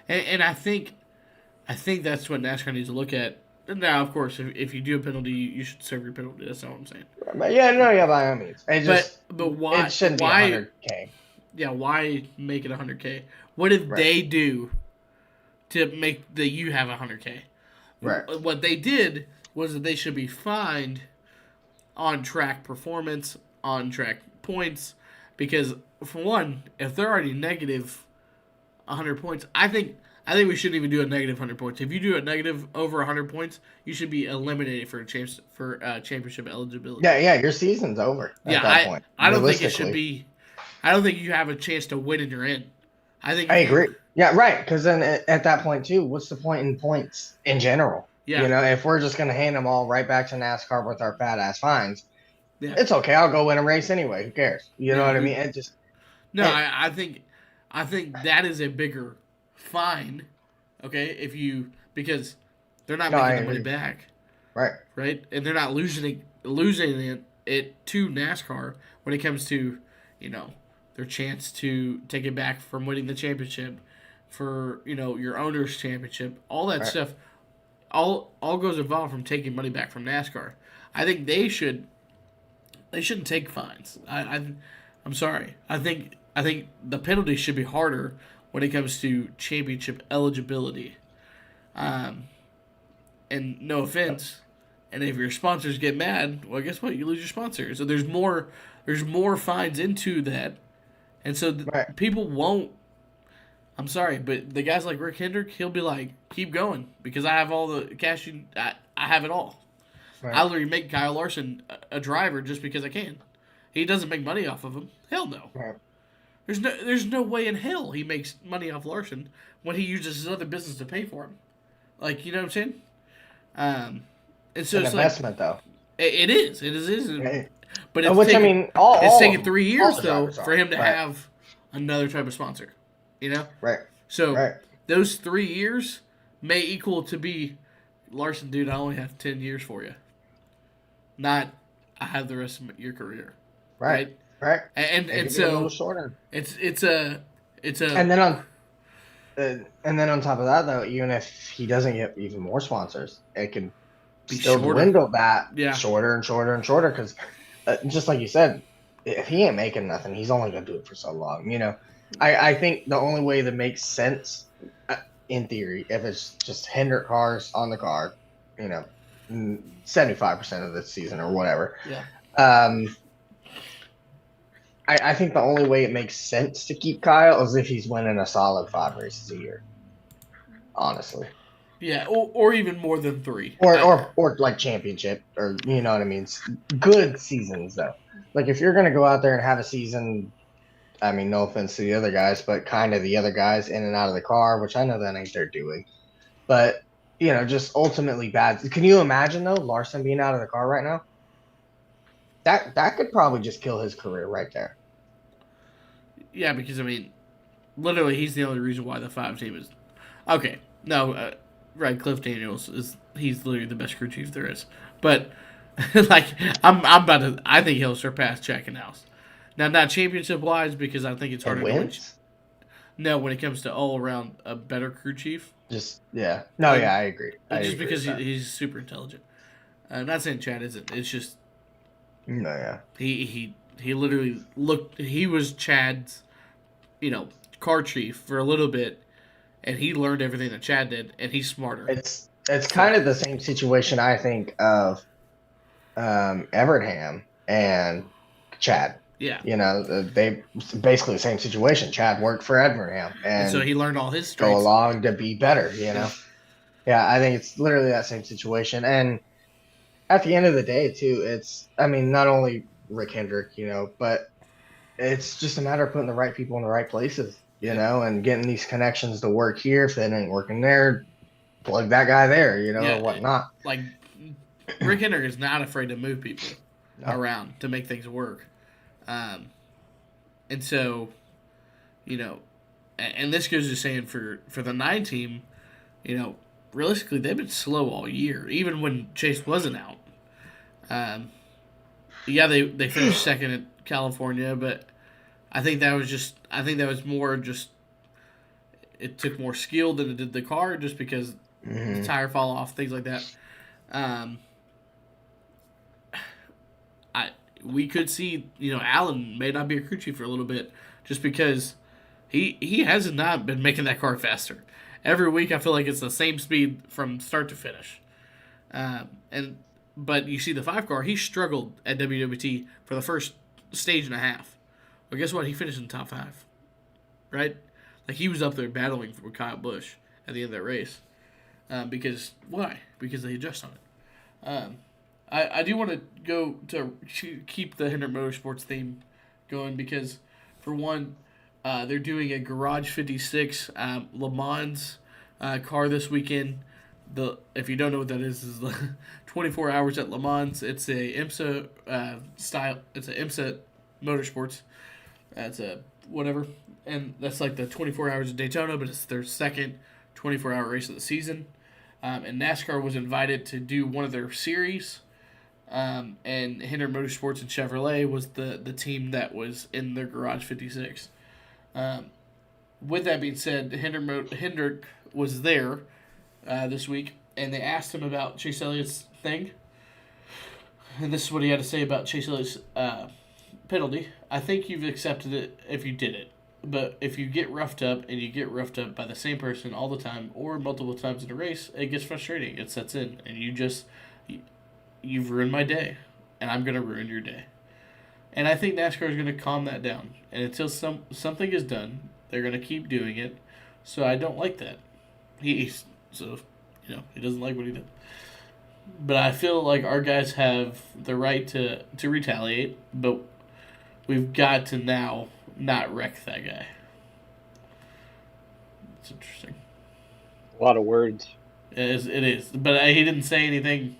And I think that's what NASCAR needs to look at. Now, of course, if you do a penalty, you should serve your penalty. That's not what I'm saying. But by all means. But why? It shouldn't be $100K. Yeah, why make it $100K? What did they do to make that you have $100K? Right. What they did was that they should be fined on track performance, on track points, because for one, if they're already negative 100 points, I think we shouldn't even do a negative 100 points. If you do a negative over 100 points, you should be eliminated for championship eligibility. Yeah, your season's over at that point. I don't think it should be. I don't think you have a chance to win and you're in. I agree. Yeah, right. Because then at that point too, what's the point in points in general? Yeah. If we're just gonna hand them all right back to NASCAR with our fat ass fines, it's okay. I'll go win a race anyway. Who cares? You know what I mean? It just I think that is a bigger fine. Okay, because they're not making the money back. Right, and they're not losing it to NASCAR when it comes to their chance to take it back from winning the championship, for your owner's championship, all that stuff, all goes involved from taking money back from NASCAR. I think they shouldn't take fines. I'm sorry. I think the penalty should be harder when it comes to championship eligibility. And no offense, and if your sponsors get mad, well, guess what? You lose your sponsor. So there's more fines into that. And so people won't. I'm sorry, but the guys like Rick Hendrick, he'll be like, keep going because I have all the cash. I have it all. Right. I literally make Kyle Larson a driver just because I can. He doesn't make money off of him. Hell no. Right. There's no way in hell he makes money off Larson when he uses his other business to pay for him. Like, you know what I'm saying? And so it's an investment, though. It is. It is. Right. But it's taking 3 years though for him to have another type of sponsor. Right. So those 3 years may equal to be Larson, dude. I only have 10 years for you. Not I have the rest of your career. Right. And so a little shorter. It's a and then on top of that though, even if he doesn't get even more sponsors, it can still dwindle that shorter and shorter and shorter because just like you said, if he ain't making nothing, he's only gonna do it for so long. I think the only way that makes sense, in theory, if it's just Hendrick cars on the car, 75% of the season or whatever. Yeah. I think the only way it makes sense to keep Kyle is if he's winning a solid 5 races a year. Honestly. Yeah, or even more than 3. Or like championship, or you know what I mean. Good seasons though. Like if you're gonna go out there and have a season, I mean, no offense to the other guys, but kind of the other guys in and out of the car, which I know that ain't their doing. But just ultimately bad. Can you imagine though, Larson being out of the car right now? That could probably just kill his career right there. Yeah, because I mean, literally, he's the only reason why the 5 team is okay. No, right, Cliff Daniels he's literally the best crew chief there is. But like, I'm about to. I think he'll surpass Jack and House. Now, not championship wise, because I think it's harder to win. No, when it comes to all around a better crew chief. Just yeah, no, yeah, I agree. Because he's super intelligent. I'm not saying Chad isn't. It's just no, yeah. He literally looked. He was Chad's, car chief for a little bit, and he learned everything that Chad did, and he's smarter. It's kind of the same situation I think of Evernham and Chad. Yeah. They basically the same situation. Chad worked for Evernham, and so he learned all his strengths. Go along to be better. Yeah, I think it's literally that same situation. And at the end of the day, too, it's not only Rick Hendrick, but it's just a matter of putting the right people in the right places, and getting these connections to work here. If they ain't working there, plug that guy there, or whatnot. Like Rick Hendrick is not afraid to move people around to make things work. And so, and this goes to saying for the 9 team, realistically, they've been slow all year, even when Chase wasn't out. They finished second at California, but I think that was more just it took more skill than it did the car, just because the tire fall off, things like that. We could see, Allen may not be a crew chief for a little bit, just because he has not been making that car faster. Every week I feel like it's the same speed from start to finish. But you see the 5 car, he struggled at WWT for the first stage and a half. Well, guess what? He finished in the top 5. Right? Like, he was up there battling for Kyle Busch at the end of that race. Because, why? Because they adjust on it. I do want to go to keep the Hendrick Motorsports theme going, because, for one, they're doing a Garage 56 Le Mans car this weekend. If you don't know what that is the 24 hours at Le Mans. It's a IMSA style. It's a IMSA Motorsports. It's a whatever, and that's like the 24 hours of Daytona, but it's their second 24-hour race of the season. And NASCAR was invited to do one of their series. And Hendrick Motorsports and Chevrolet was the team that was in their Garage 56. With that being said, Hendrick was there this week, and they asked him about Chase Elliott's thing. And this is what he had to say about Chase Elliott's penalty. I think you've accepted it if you did it. But if you get roughed up, and you get roughed up by the same person all the time or multiple times in a race, it gets frustrating. It sets in, and you've ruined my day, and I'm going to ruin your day. And I think NASCAR is going to calm that down. And until something is done, they're going to keep doing it. So I don't like that. He doesn't like what he did. But I feel like our guys have the right to retaliate, but we've got to now not wreck that guy. It's interesting. A lot of words. It is. But he didn't say anything.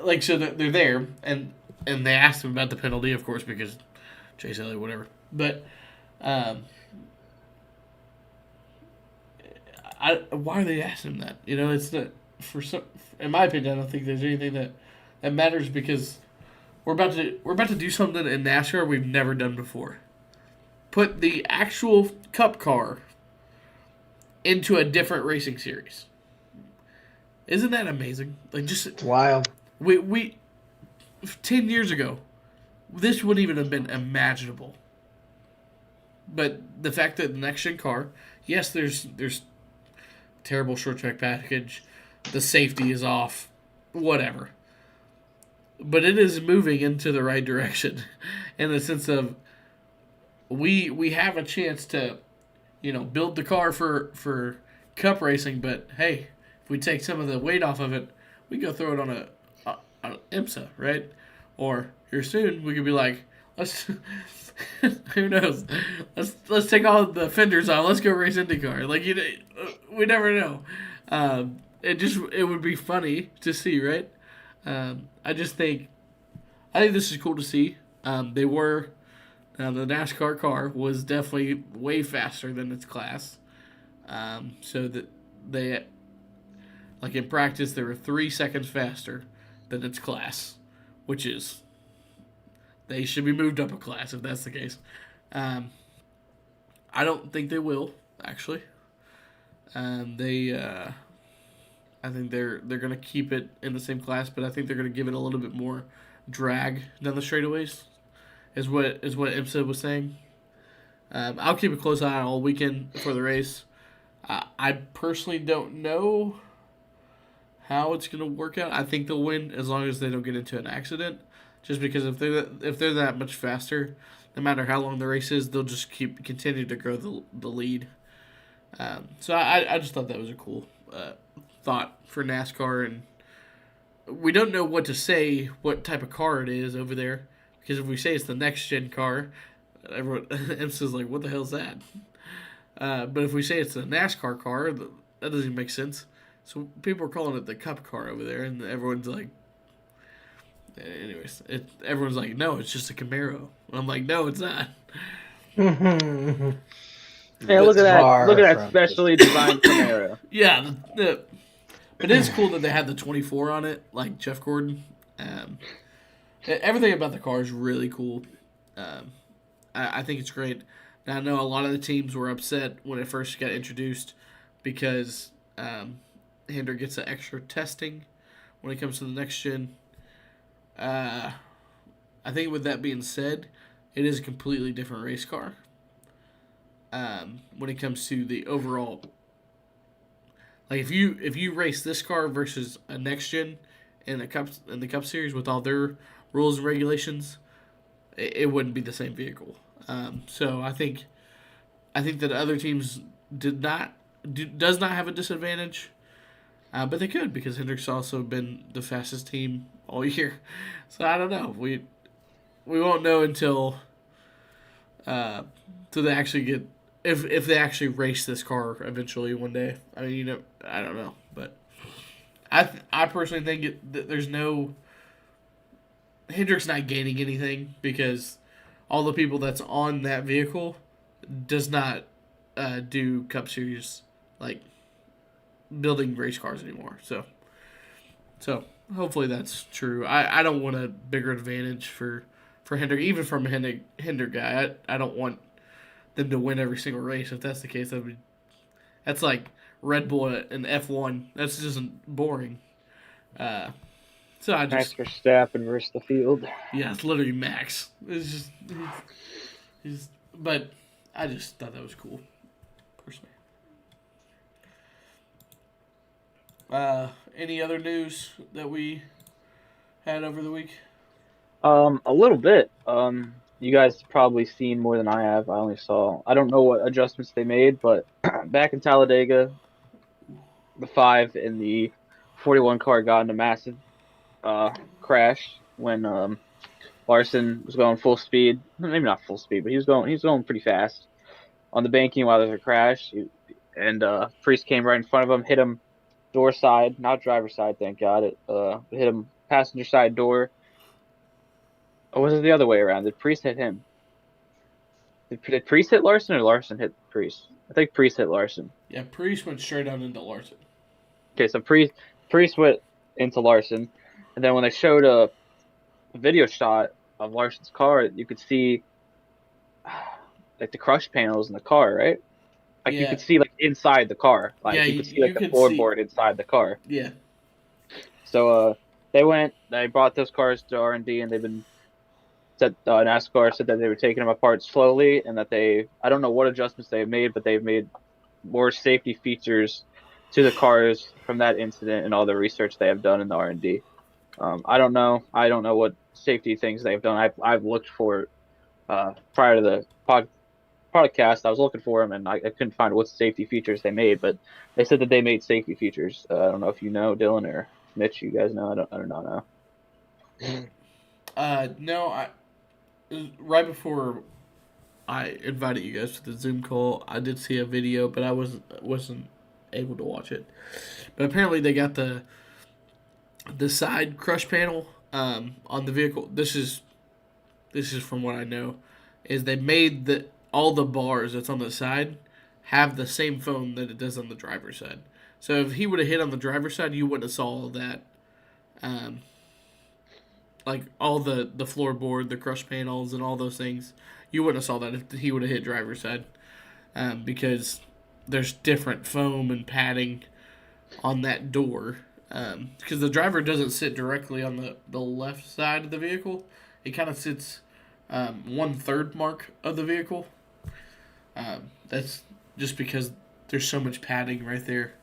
Like, so they're there, and they asked him about the penalty, of course, because Chase Elliott, whatever. But why are they asking him that? It's not in my opinion, I don't think there's anything that matters, because we're about to do something in NASCAR we've never done before. Put the actual Cup car into a different racing series. Isn't that amazing? Like, just it's wild. We 10 years ago, this wouldn't even have been imaginable. But the fact that the next gen car, yes, there's terrible short track package, the safety is off, whatever. but it is moving into the right direction, in the sense of we have a chance to, build the car for cup racing. But hey, if we take some of the weight off of it, we go throw it on a IMSA, right? Or here soon we could be like, let's who knows, let's take all the fenders off. Let's go race IndyCar. Like we never know. It would be funny to see, right? I think this is cool to see. The NASCAR car was definitely way faster than its class. So that they, like in practice, they were 3 seconds faster than its class, which is, they should be moved up a class if that's the case. I don't think they will, actually. I think they're gonna keep it in the same class, but I think they're gonna give it a little bit more drag down the straightaways. Is what IMSA was saying. I'll keep a close eye on all weekend for the race. I personally don't know how it's gonna work out. I think they'll win as long as they don't get into an accident. Just because if they're that much faster, no matter how long the race is, they'll just continue to grow the lead. So I just thought that was a cool thought for NASCAR, and we don't know what to say, what type of car it is over there, because if we say it's the next gen car, everyone IMSA's like, what the hell's that? But if we say it's a NASCAR car, that doesn't even make sense. So people are calling it the Cup car over there, and everyone's like, anyways, everyone's like, no, it's just a Camaro. And I'm like, no, it's not. Yeah, look at that! Look at that specially designed Camaro. Yeah, but it is cool that they had the 24 on it, like Jeff Gordon. Everything about the car is really cool. I think it's great. Now, I know a lot of the teams were upset when it first got introduced because Hinder gets an extra testing when it comes to the next gen. I think with that being said, it is a completely different race car. When it comes to the overall, like if you race this car versus a next gen in the Cup Series with all their rules and regulations, it wouldn't be the same vehicle. So I think that other teams does not have a disadvantage, but they could, because Hendrick's also been the fastest team all year. So I don't know. We won't know until they actually get, if they actually race this car eventually one day. I mean, I don't know, but I personally think that there's no, Hendrick's not gaining anything, because all the people that's on that vehicle does not do Cup Series, like building race cars anymore. So hopefully that's true. I don't want a bigger advantage for Hendrick, even from a Hendrick guy. I don't want them to win every single race. If that's the case, that's like Red Bull and F1. That's just boring. So I just Max Verstappen versus the field. Yeah, it's literally Max. It's just but I just thought that was cool, personally. Any other news that we had over the week? A little bit. You guys probably seen more than I have. I don't know what adjustments they made, but back in Talladega, the 5 and the 41 car got in a massive crash when Larson was going full speed. Maybe not full speed, but he was going pretty fast on the banking while there was a crash. And Priest came right in front of him, hit him door side, not driver side, thank God. It hit him passenger side door. Or was it the other way around? Did Priest hit him? Did Priest hit Larson, or Larson hit Priest? I think Priest hit Larson. Yeah, Priest went straight on into Larson. Okay, so Priest went into Larson, and then when they showed a video shot of Larson's car, you could see like the crush panels in the car, right? Like you could see like inside the car, like you could see like the floorboard inside the car. Yeah. So they brought those cars to R&D, and they've been NASCAR said that they were taking them apart slowly, and that I don't know what adjustments they've made, but they've made more safety features to the cars from that incident and all the research they have done in the R&D. I don't know. I don't know what safety things they've done. I've looked for it, prior to the podcast. I was looking for them and I couldn't find what safety features they made, but they said that they made safety features. I don't know if you know, Dylan or Mitch. You guys know? I don't know. No, right before I invited you guys to the Zoom call, I did see a video, but I wasn't able to watch it. But apparently they got the side crush panel on the vehicle. This is from what I know, is they made all the bars that's on the side have the same foam that it does on the driver's side. So if he would have hit on the driver's side, you wouldn't have saw all that, um, like all the floorboard, the crush panels, and all those things. You wouldn't have saw that if he would have hit driver's side, because there's different foam and padding on that door. Because the driver doesn't sit directly on the left side of the vehicle, it kind of sits 1/3 mark of the vehicle. That's just because there's so much padding right there.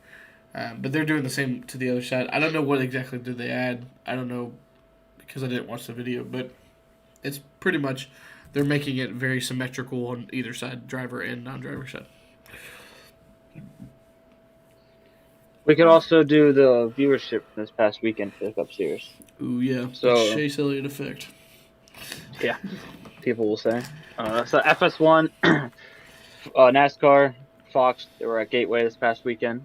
But they're doing the same to the other side. I don't know what exactly did they add. I don't know because I didn't watch the video, but it's pretty much they're making it very symmetrical on either side, driver and non-driver side. We could also do the viewership this past weekend for the Cup Series. Ooh, yeah. So, the Chase Elliott effect. Yeah, people will say. So FS1, NASCAR, Fox, they were at Gateway this past weekend.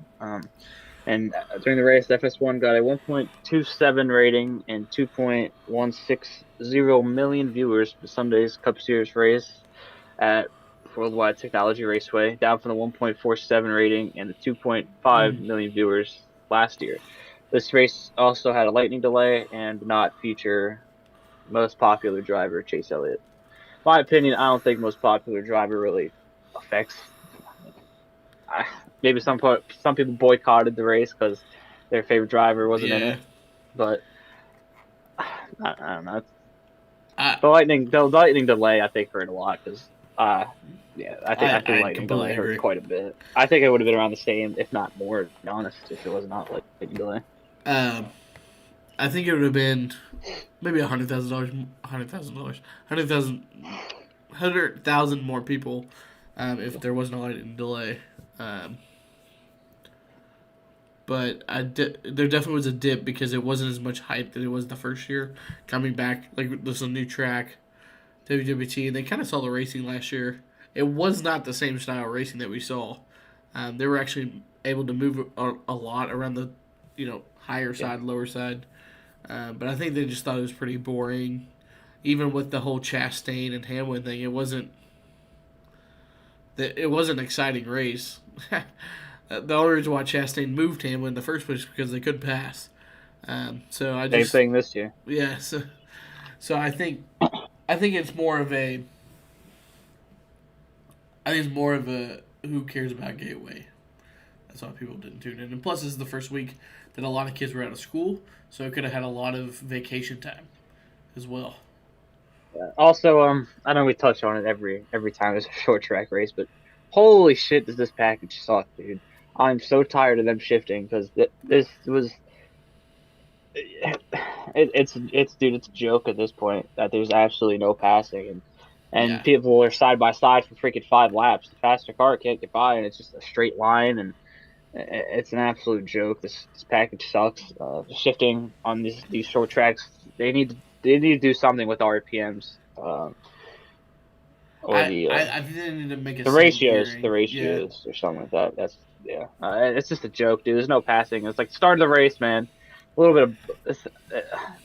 And during the race, FS1 got a 1.27 rating and 2.160 million viewers for Sunday's Cup Series race at Worldwide Technology Raceway, down from the 1.47 rating and the 2.5 million viewers last year. This race also had a lightning delay and did not feature most popular driver Chase Elliott. In my opinion, I don't think most popular driver really affects. Maybe some people boycotted the race because their favorite driver wasn't in it, but I don't know. The lightning delay I think hurt a lot because I think lightning delay hurt quite a bit. I think it would have been around the same, if not more, to be honest, if it was not lightning delay. I think it would have been maybe $100,000 more people if there wasn't a lightning delay. But there definitely was a dip because it wasn't as much hype that it was the first year. Coming back, like this is a new track, WWT, and they kind of saw the racing last year. It was not the same style of racing that we saw. They were actually able to move a lot around the, higher side, lower side. But I think they just thought it was pretty boring. Even with the whole Chastain and Hamlin thing, it wasn't an exciting race. The only reason why Chastain moved Hamlin in the first place was because they couldn't pass. Same thing this year. Yeah, so I think it's more of a who cares about Gateway. That's why people didn't tune in. And plus, this is the first week that a lot of kids were out of school, so it could have had a lot of vacation time as well. Yeah. Also, I know we touch on it every time there's a short track race, but holy shit, does this package suck, dude! I'm so tired of them shifting because this was. It's a joke at this point that there's absolutely no passing and people are side by side for freaking 5 laps. The faster car can't get by, and it's just a straight line, and it's an absolute joke. This package sucks. Shifting on these short tracks, they need to do something with RPMs. I think they need to make the ratios or something like that. That's it's just a joke, dude. There's no passing. It's like start of the race, man. A little bit of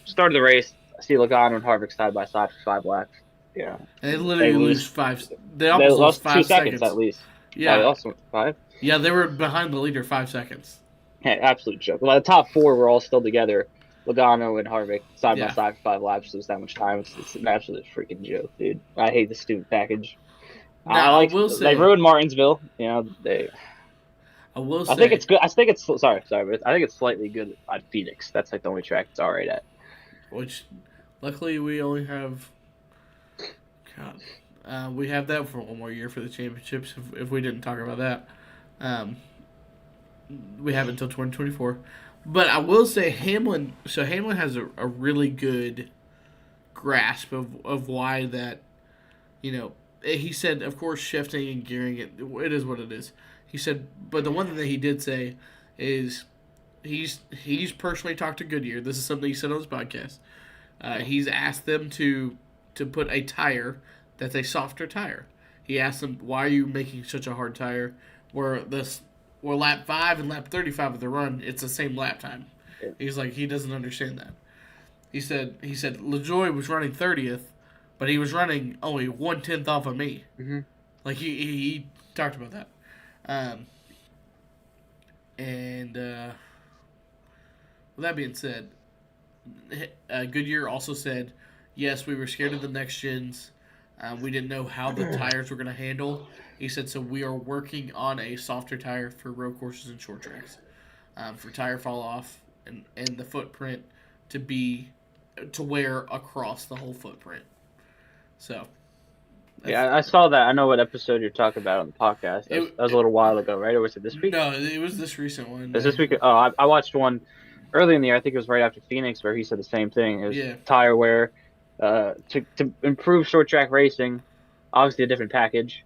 start of the race. I see Logano and Harvick side by side for 5 laps. Yeah, and they literally lose 5. They almost lost 5 2 seconds at least. Yeah, they lost 5. Yeah, they were behind the leader 5 seconds. Yeah, absolute joke. Well, the top 4 were all still together. Logano and Harvick side by side for 5 laps. Lose that much time. It's an absolute freaking joke, dude. I hate the stupid package. Now, they ruined Martinsville. I will say. I think it's good. Sorry, but I think it's slightly good at Phoenix. That's like the only track it's all right at. Which, luckily, we only have. God, we have that for 1 more year for the championships. If we didn't talk about that, we have until 2024. But I will say Hamlin. So Hamlin has a really good grasp of why that. He said, of course, shifting and gearing it is what it is. He said, but the one thing that he did say is he's personally talked to Goodyear. This is something he said on his podcast. He's asked them to put a tire that's a softer tire. He asked them, why are you making such a hard tire? Where lap 5 and lap 35 of the run, it's the same lap time. He's like, he doesn't understand that. He said LaJoy was running 30th, but he was running only 1/10 off of me. Mm-hmm. Like he talked about that. With that being said, Goodyear also said, yes, we were scared of the next gens. We didn't know how the tires were going to handle. He said, so we are working on a softer tire for road courses and short tracks, for tire fall off and the footprint to wear across the whole footprint. So. Yeah, I saw that. I know what episode you're talking about on the podcast. That was a little while ago, right? Or was it this week? No, it was this recent one. It was this week? Oh, I watched one early in the year. I think it was right after Phoenix, where he said the same thing. It was tire wear. To improve short track racing, obviously a different package.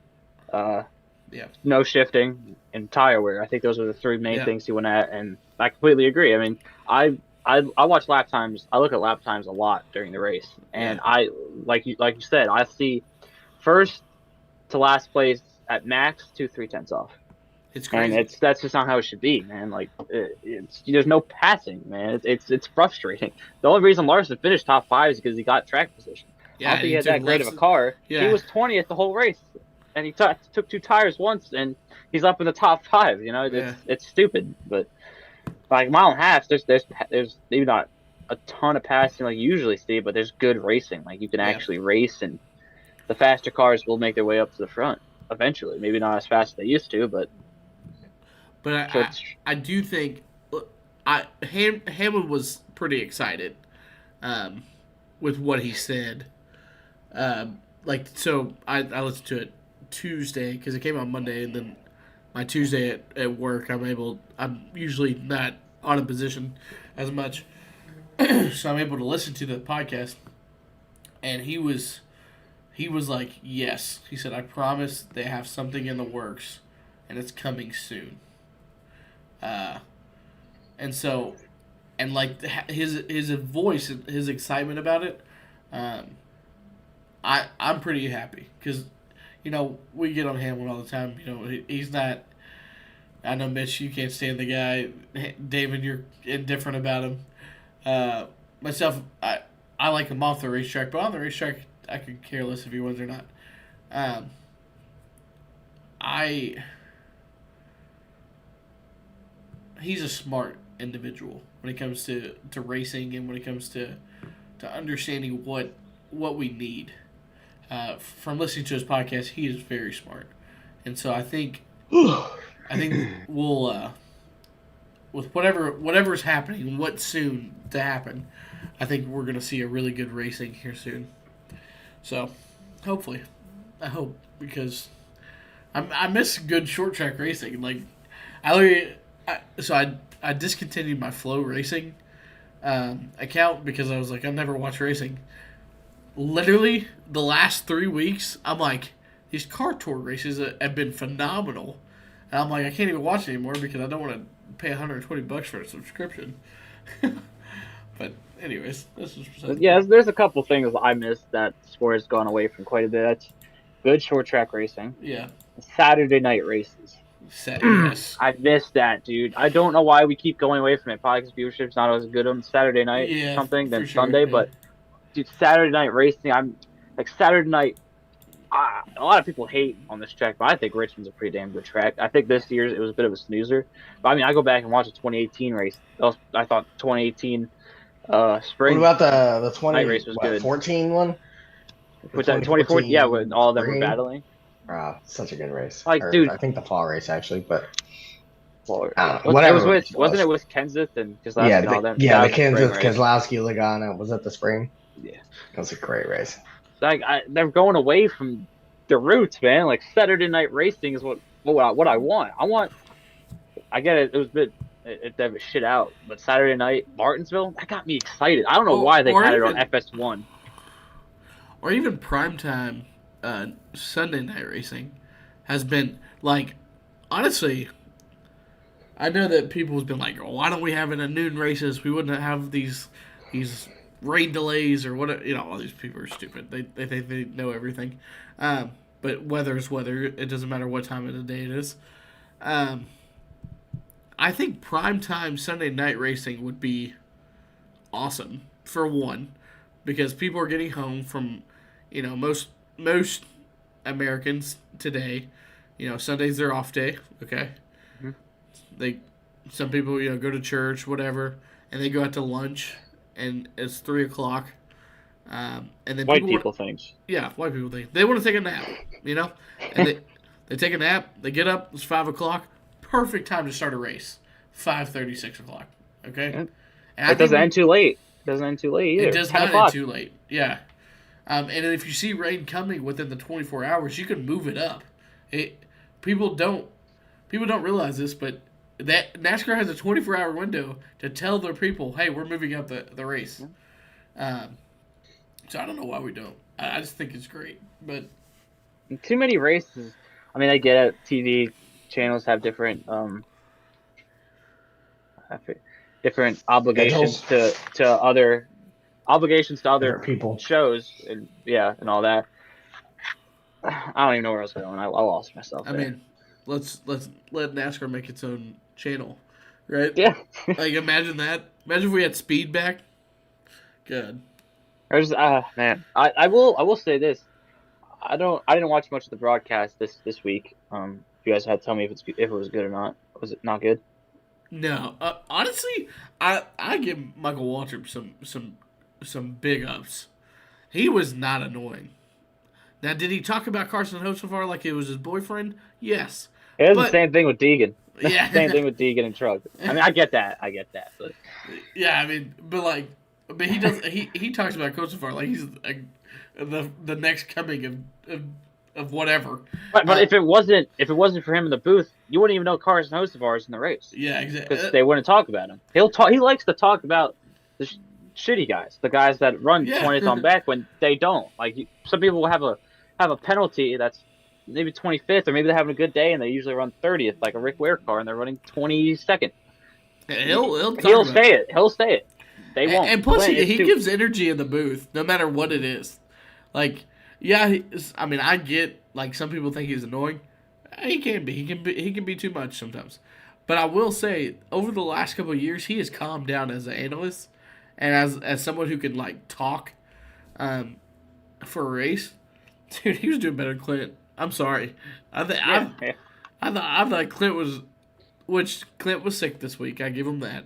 No shifting and tire wear. I think those are the three main things he went at, and I completely agree. I mean, I watch lap times. I look at lap times a lot during the race, and I like you said, I see first to last place at max 2/3 off. It's crazy. And that's just not how it should be, man. Like there's no passing, man. It's frustrating. The only reason Larson finished top 5 is because he got track position. Yeah, I don't think he had that great of a car. Yeah. He was 20th the whole race, and he took 2 tires once, and he's up in the top 5. You know, it's stupid, but like mile and a half, there's maybe not a ton of passing like you usually see, but there's good racing. Like you can actually race, and the faster cars will make their way up to the front eventually. Maybe not as fast as they used to, but. But I do think Hamlin was pretty excited with what he said. I listened to it Tuesday because it came on Monday, and then my Tuesday at work I'm usually not on a position as much, so I'm able to listen to the podcast. And he was like, yes. He said, I promise they have something in the works, and it's coming soon. And like his voice, his excitement about it, I'm pretty happy because, we get on Hamlin all the time. He's not. I know, Mitch, you can't stand the guy. David, you're indifferent about him. Myself, I like him off the racetrack, but on the racetrack, I could care less if he wins or not. He's a smart individual when it comes to racing and when it comes to understanding what we need. From listening to his podcast, he is very smart, and so I think we'll with whatever's happening, what's soon to happen, I think we're gonna see a really good racing here soon. So, hopefully, I hope, because I miss good short track racing. Like I discontinued my Flow Racing account because I was like, I'll never watch racing. Literally, the last 3 weeks, I'm like, these car tour races have been phenomenal. And I'm like, I can't even watch it anymore because I don't want to pay $120 for a subscription. But anyways, this is... Yeah, there's a couple things I missed that sport has gone away from quite a bit. That's good short track racing. Yeah. Saturday night races. Yes. I missed that, dude. I don't know why we keep going away from it. Probably because viewership's not as good on Saturday night or something than Sunday. Yeah. But, dude, Saturday night racing, I'm like Saturday night. A lot of people hate on this track, but I think Richmond's a pretty damn good track. I think this year's it was a bit of a snoozer. But I mean, I go back and watch the 2018 race. I thought 2018 spring. What about the 20 race was good. 14 one? Which 2014, yeah, when all of them were battling. Wow, such a good race. Dude, I think the fall race actually, but whatever. Wasn't it with Kenseth and Keselowski and all them? Yeah, the Kenseth, Keselowski, Logano. Was that the spring? Yeah, it was a great race. Like they're going away from the roots, man. Like Saturday night racing is what I want. I get it. It if they have a shit out. But Saturday night, Martinsville, that got me excited. I don't know Or, why they or had it on even FS1. or even primetime Sunday night racing has been like, honestly, I know that people have been like, oh, why don't we have it at noon races? We wouldn't have these rain delays or what. All these people are stupid. They think they know everything. But weather is weather. It doesn't matter what time of the day it is. I think primetime Sunday night racing would be awesome for one, because people are getting home from, most Americans today. Sunday's their off day. Okay, Mhm. they some people go to church, whatever, and they go out to lunch, and it's 3 o'clock. And then White people people things. yeah, white people think they want to take a nap, and they take a nap. They get up. It's 5 o'clock. Perfect time to start a race. 5:30, 6 o'clock. Okay, Yeah. and It doesn't end too late. It doesn't end too late either. It does 10 not o'clock. end too late. Yeah, and if you see rain coming within the 24 hours, you can move it up. It people don't realize this, but that NASCAR has a 24-hour window to tell their people, hey, we're moving up the race. So I don't know why we don't. I just think it's great, but Too many races. I mean, I get it. TV channels have different different obligations to other Different people. shows and all that. I don't even know where I was going. I lost myself. I mean, let's let NASCAR make its own channel, right? yeah. Like imagine that. Imagine if we had speed back. Good. I just man, I will say this. I didn't watch much of the broadcast this week. If you guys had to tell me if it was good or not. Was it not good? No, honestly, I give Michael Waltrip some big ups. He was not annoying. Now, did he talk about Carson Hocevar like it was his boyfriend? Yes. It was But- the same thing with Deegan. Yeah. Same thing with Deegan and Truck. I mean, I get that. But Yeah, but he does. He talks about Hocevar like he's the next coming of whatever. but if it wasn't for him in the booth, you wouldn't even know Carson Hocevar is in the race. Yeah, exactly. Because they wouldn't talk about him. He likes to talk about the shitty guys, the guys that run Yeah. 20th on back when they don't. Like some people will have a penalty that's maybe 25th, or maybe they're having a good day and they usually run 30th, like a Rick Ware car, and they're running 22nd. He'll say it. He'll say it. They won't. And plus, Glenn, he gives energy in the booth, no matter what it is. Like, yeah, I mean, I get like some people think he's annoying. He can be. He can be too much sometimes. But I will say, over the last couple of years, he has calmed down as an analyst and as someone who can like talk, for a race. Dude, he was doing better than Clint. I'm sorry. I thought Clint was, which Clint was sick this week. I give him that.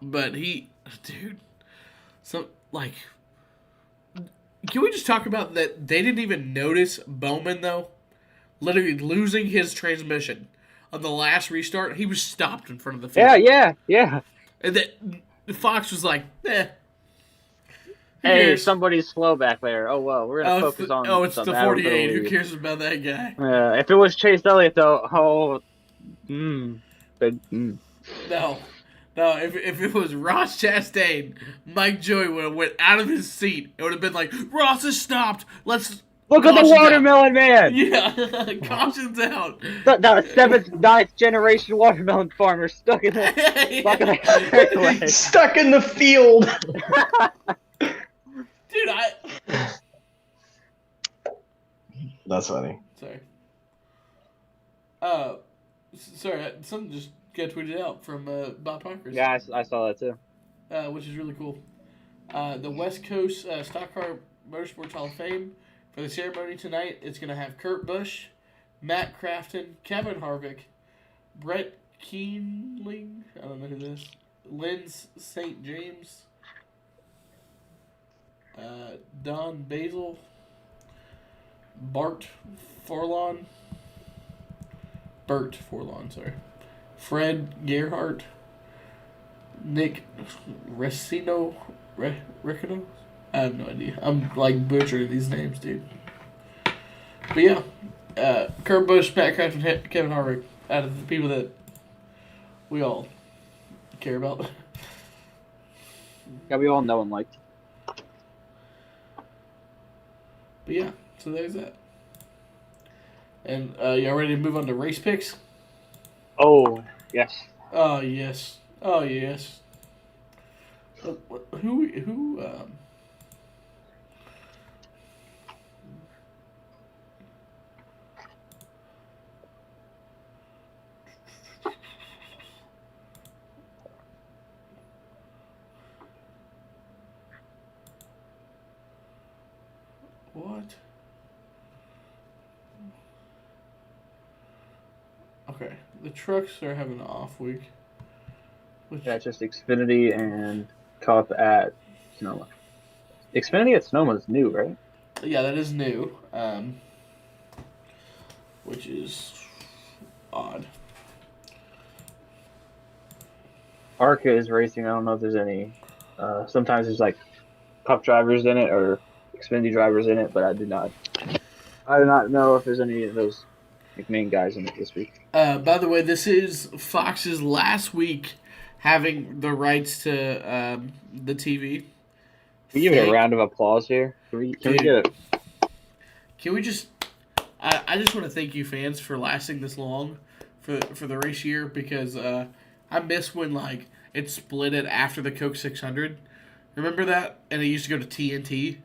But dude, can we just talk about that? They didn't even notice Bowman though, literally losing his transmission on the last restart. He was stopped in front of the field. Yeah. And that Fox was like, Who Hey, cares? somebody's slow back there. Oh well, we're gonna focus on. it's the something. 48. Who cares about that guy? If it was Chase Elliott though, No. If it was Ross Chastain, Mike Joey would have went out of his seat. It would have been like, Ross has stopped. Let's look at the caution's watermelon man. out. Yeah, caution's out. The 7th, 9th generation watermelon farmer stuck in the Stuck in the field. Dude, That's funny. Sorry, something just got tweeted out from Bob Parker. Yeah, I saw that too. Which is really cool. The West Coast Stock Car Motorsports Hall of Fame, for the ceremony tonight, it's going to have Kurt Busch, Matt Crafton, Kevin Harvick, Brett Keenling, I don't know who this is, Lynn St. James, Don Basil, Bert Forlon, Fred Gerhardt, Nick Recino, Recino? I have no idea. I'm like butchering these names, dude. But yeah, Kurt Busch, Matt Craft, and Kevin Harvick, out of the people that we all care about. Yeah, we all know and like. But yeah, so there's that. And y'all ready to move on to race picks? Oh, yes. Oh yes. Oh yes. Who what? Okay, the trucks are having an off week. Which, Yeah, it's just Xfinity and Cup at Sonoma. Xfinity at Sonoma is new, right? yeah, that is new. Which is odd. Arca is racing. I don't know if there's any. Sometimes there's like Cup drivers in it or Xfinity drivers in it, but I do not. I do not know if there's any of those like, main guys in it this week. By the way, this is Fox's last week having the rights to the TV. Can we give it a round of applause here? Can we get it? Can we just? I just want to thank you fans for lasting this long for the race year because I miss when like it split it after the Coke 600. Remember that? And it used to go to TNT.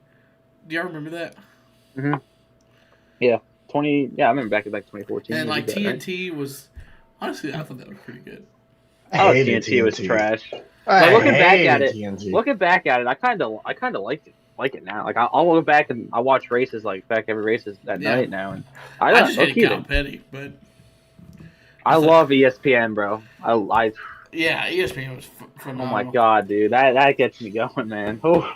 Do y'all remember that? Mm-hmm. Yeah, 20. Yeah, I remember back in like 2014. And like that, TNT was honestly, I thought that was pretty good. Oh, TNT was trash. But looking back at it, I kind of like it now. Like I'll look back and I watch races like back every races at night now, and I just hate Cal Petty, but I love ESPN, bro. Yeah, ESPN was phenomenal. Oh my god, dude, that gets me going, man. Oh.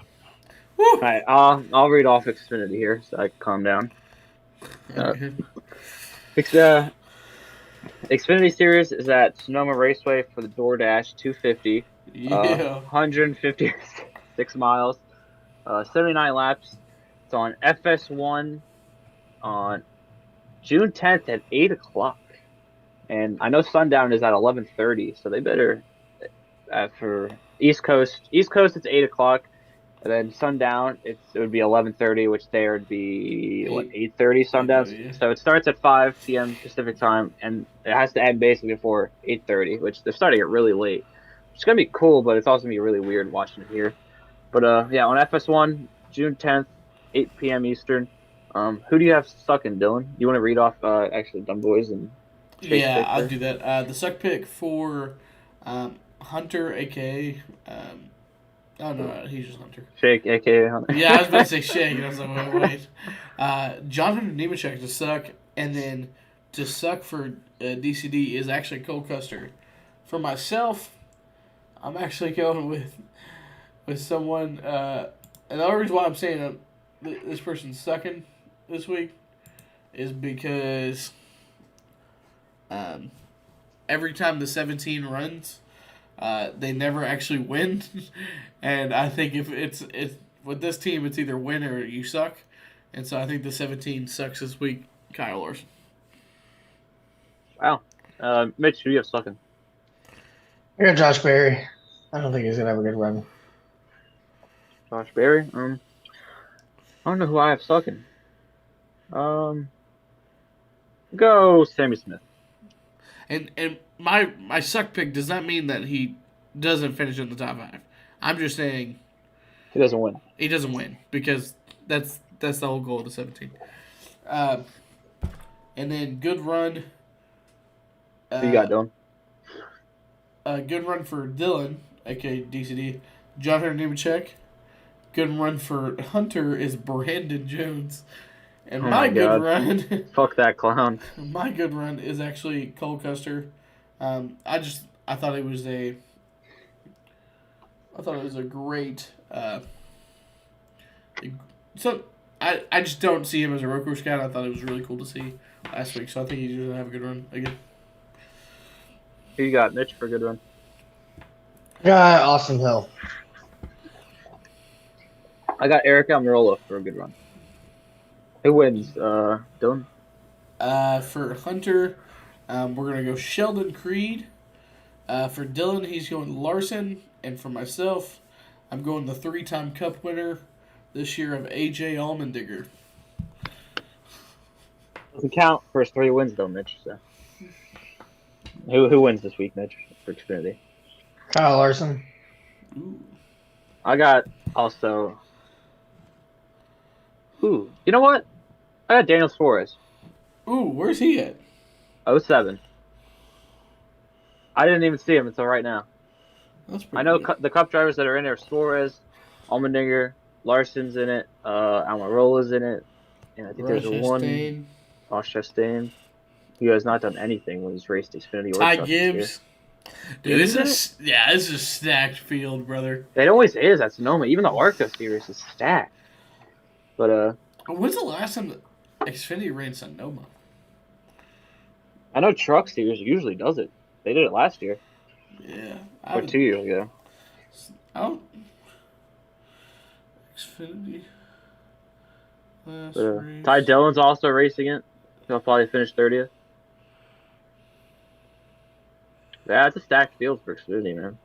All right, I'll read off Xfinity here so I can calm down. Xfinity Series is at Sonoma Raceway for the DoorDash 250. Yeah. 156 miles, 79 laps. It's on FS1 on June 10th at 8 o'clock. And I know Sundown is at 11:30, so they better for East Coast. East Coast it's 8 o'clock, and then Sundown it would be 11:30, which there would be 8:30 Sundown. 8:30, yeah. So it starts at 5 p.m. Pacific time, and it has to end basically before 8:30, which they're starting it really late. It's gonna be cool, but it's also gonna be really weird watching it here. But yeah, on FS1, June 10th, 8 p.m. Eastern. Who do you have sucking, Dylan? You want to read off actually Dumb Boys and Chase yeah, I'll do that. The suck pick for Hunter, aka oh no, he's just Hunter. Shake, aka Hunter. Yeah, I was about to say Shake, and I was like, wait. Jonathan Nemechek to suck, and then to suck for DCD is actually Cole Custer. For myself, I'm actually going with someone, and the only reason why I'm saying this person's sucking this week is because every time the 17 runs, they never actually win, and I think if it's with this team, it's either win or you suck, and so I think the 17 sucks this week. Kyle Larson. Wow, Mitch, who do you have sucking? I got Josh Berry. I don't think he's gonna have a good run. Josh Berry. I don't know who I have sucking. Go Sammy Smith. And my suck pick does not mean that he doesn't finish in the top 5. I'm just saying he doesn't win. He doesn't win because that's the whole goal of the 17. And then good run. Who you got, Dylan? Good run for Dylan, aka DCD. Jonathan Nemechek. Good run for Hunter is Brandon Jones. And my good run... Fuck that clown. My good run is actually Cole Custer. I thought it was a great... I just don't see him as a Roku scout. I thought it was really cool to see last week. So I think he's going to have a good run again. Who you got, Mitch, for a good run? Austin Hill. I got Eric Almirola for a good run. Who wins, Dylan? For Hunter, we're going to go Sheldon Creed. For Dylan, he's going Larson, and for myself, I'm going the 3-time Cup winner this year of AJ Allmendinger. Doesn't count for his 3 wins though, Mitch. So who wins this week, Mitch, for Xfinity? Kyle Larson. Ooh. I got also. Ooh, you know what? I got Daniel Suarez. Ooh, where's he at? 07. I didn't even see him until right now. That's I pretty know good. the Cup drivers that are in there: Suarez, Allmendinger, Larson's in it, Almirola's in it, and I think there's one. Ross Chastain. Who has not done anything when he's raced Xfinity or Ty Truck this year. Gibbs. Dude, this is a stacked field, brother. It always is at Sonoma. Even the Arco series is stacked. But When's the last time that Xfinity ran Sonoma? I know Truck series usually does it. They did it last year. Yeah. Or 2 years ago. I don't. Xfinity. Last race. Ty Dillon's also racing it. He'll probably finish 30th. Yeah, it's a stacked field for Xfinity, man.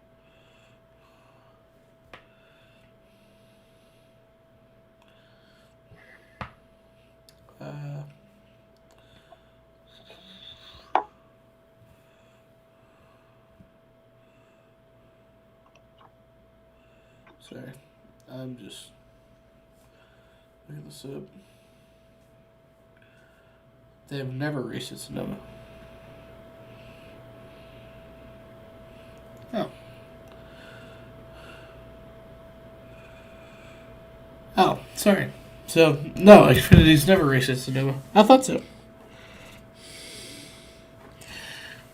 Sorry. I'm just looking this up. They have never raced at Sonoma. Oh. Oh, sorry. So, no, Xfinity's never raced at Sonoma. I thought so.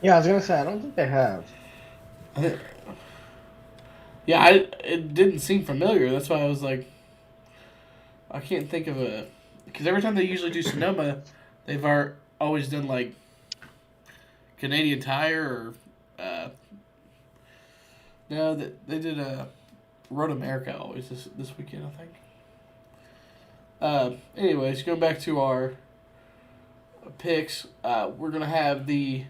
Yeah, I was gonna say I don't think they have. Yeah, it didn't seem familiar. That's why I was like, I can't think of a, because every time they usually do Sonoma, they've always done like Canadian Tire or no, they did Road America always this weekend, I think. Anyways, going back to our picks, we're gonna have the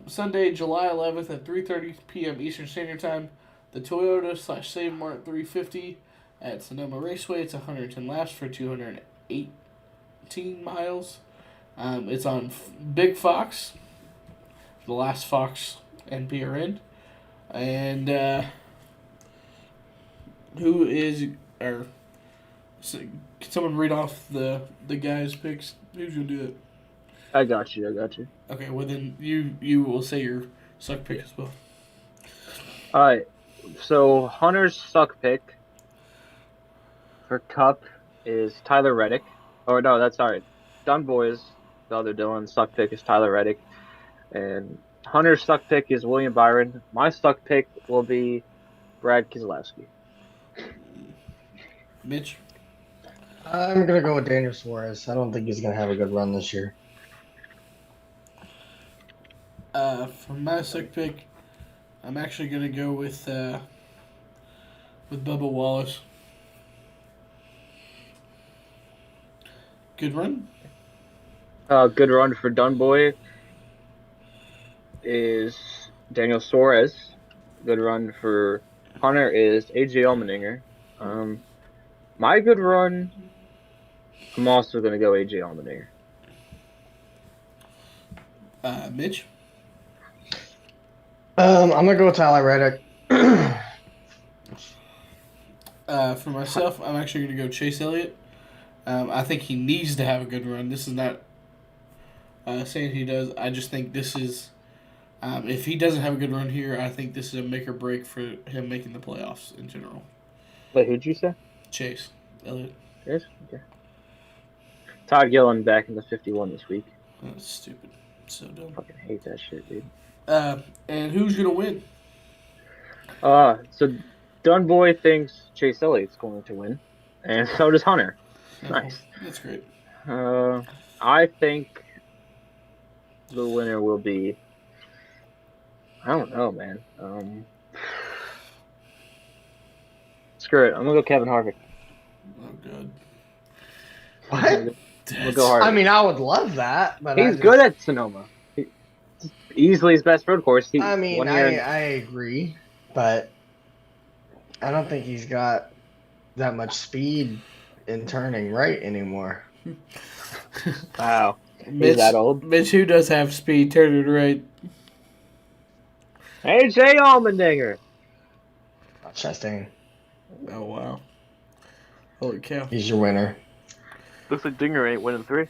Sunday, July 11th at 3:30 p.m. Eastern Standard Time. The Toyota / Save Mart 350 at Sonoma Raceway. It's 110 laps for 218 miles. It's on Big Fox, the last Fox NPRN. And can someone read off the guys' picks? Who's going to do it? I got you. Okay, well then you will say your suck pick as well. All right. So Hunter's suck pick for Cup is Tyler Reddick. Or no, that's all right. Dunboy's the other Dylan. Suck pick is Tyler Reddick, and Hunter's suck pick is William Byron. My suck pick will be Brad Keselowski. Mitch? I'm gonna go with Daniel Suarez. I don't think he's gonna have a good run this year. For my suck pick, I'm actually gonna go with Bubba Wallace. Good run. Good run for Dunboy is Daniel Suarez. Good run for Hunter is AJ Allmendinger. My good run, I'm also going to go AJ Allmendinger. Mitch? I'm gonna go with Tyler Reddick. For myself, I'm actually going to go Chase Elliott. I think he needs to have a good run. This is not saying he does. I just think this is, if he doesn't have a good run here, I think this is a make or break for him making the playoffs in general. Wait, who'd you say? Chase Elliott. Chase? Okay. Todd Gillen back in the 51 this week. That's stupid. So dumb. Fucking hate that shit, dude. And who's going to win? So Dunboy thinks Chase Elliott's going to win, and so does Hunter. Nice. That's great. I think the winner will be, I don't know, man. Screw it. I'm going to go Kevin Harvick. Oh, God. What? We'll go Harvick. I mean, I would love that, but He's good at Sonoma. easily his best road course. I mean, I agree, but I don't think he's got that much speed in turning right anymore. Wow. He's that old. Mitch, who does have speed turning right? AJ Allmendinger. Chastain. Oh, wow. Holy cow. He's your winner. Looks like Dinger ain't winning 3.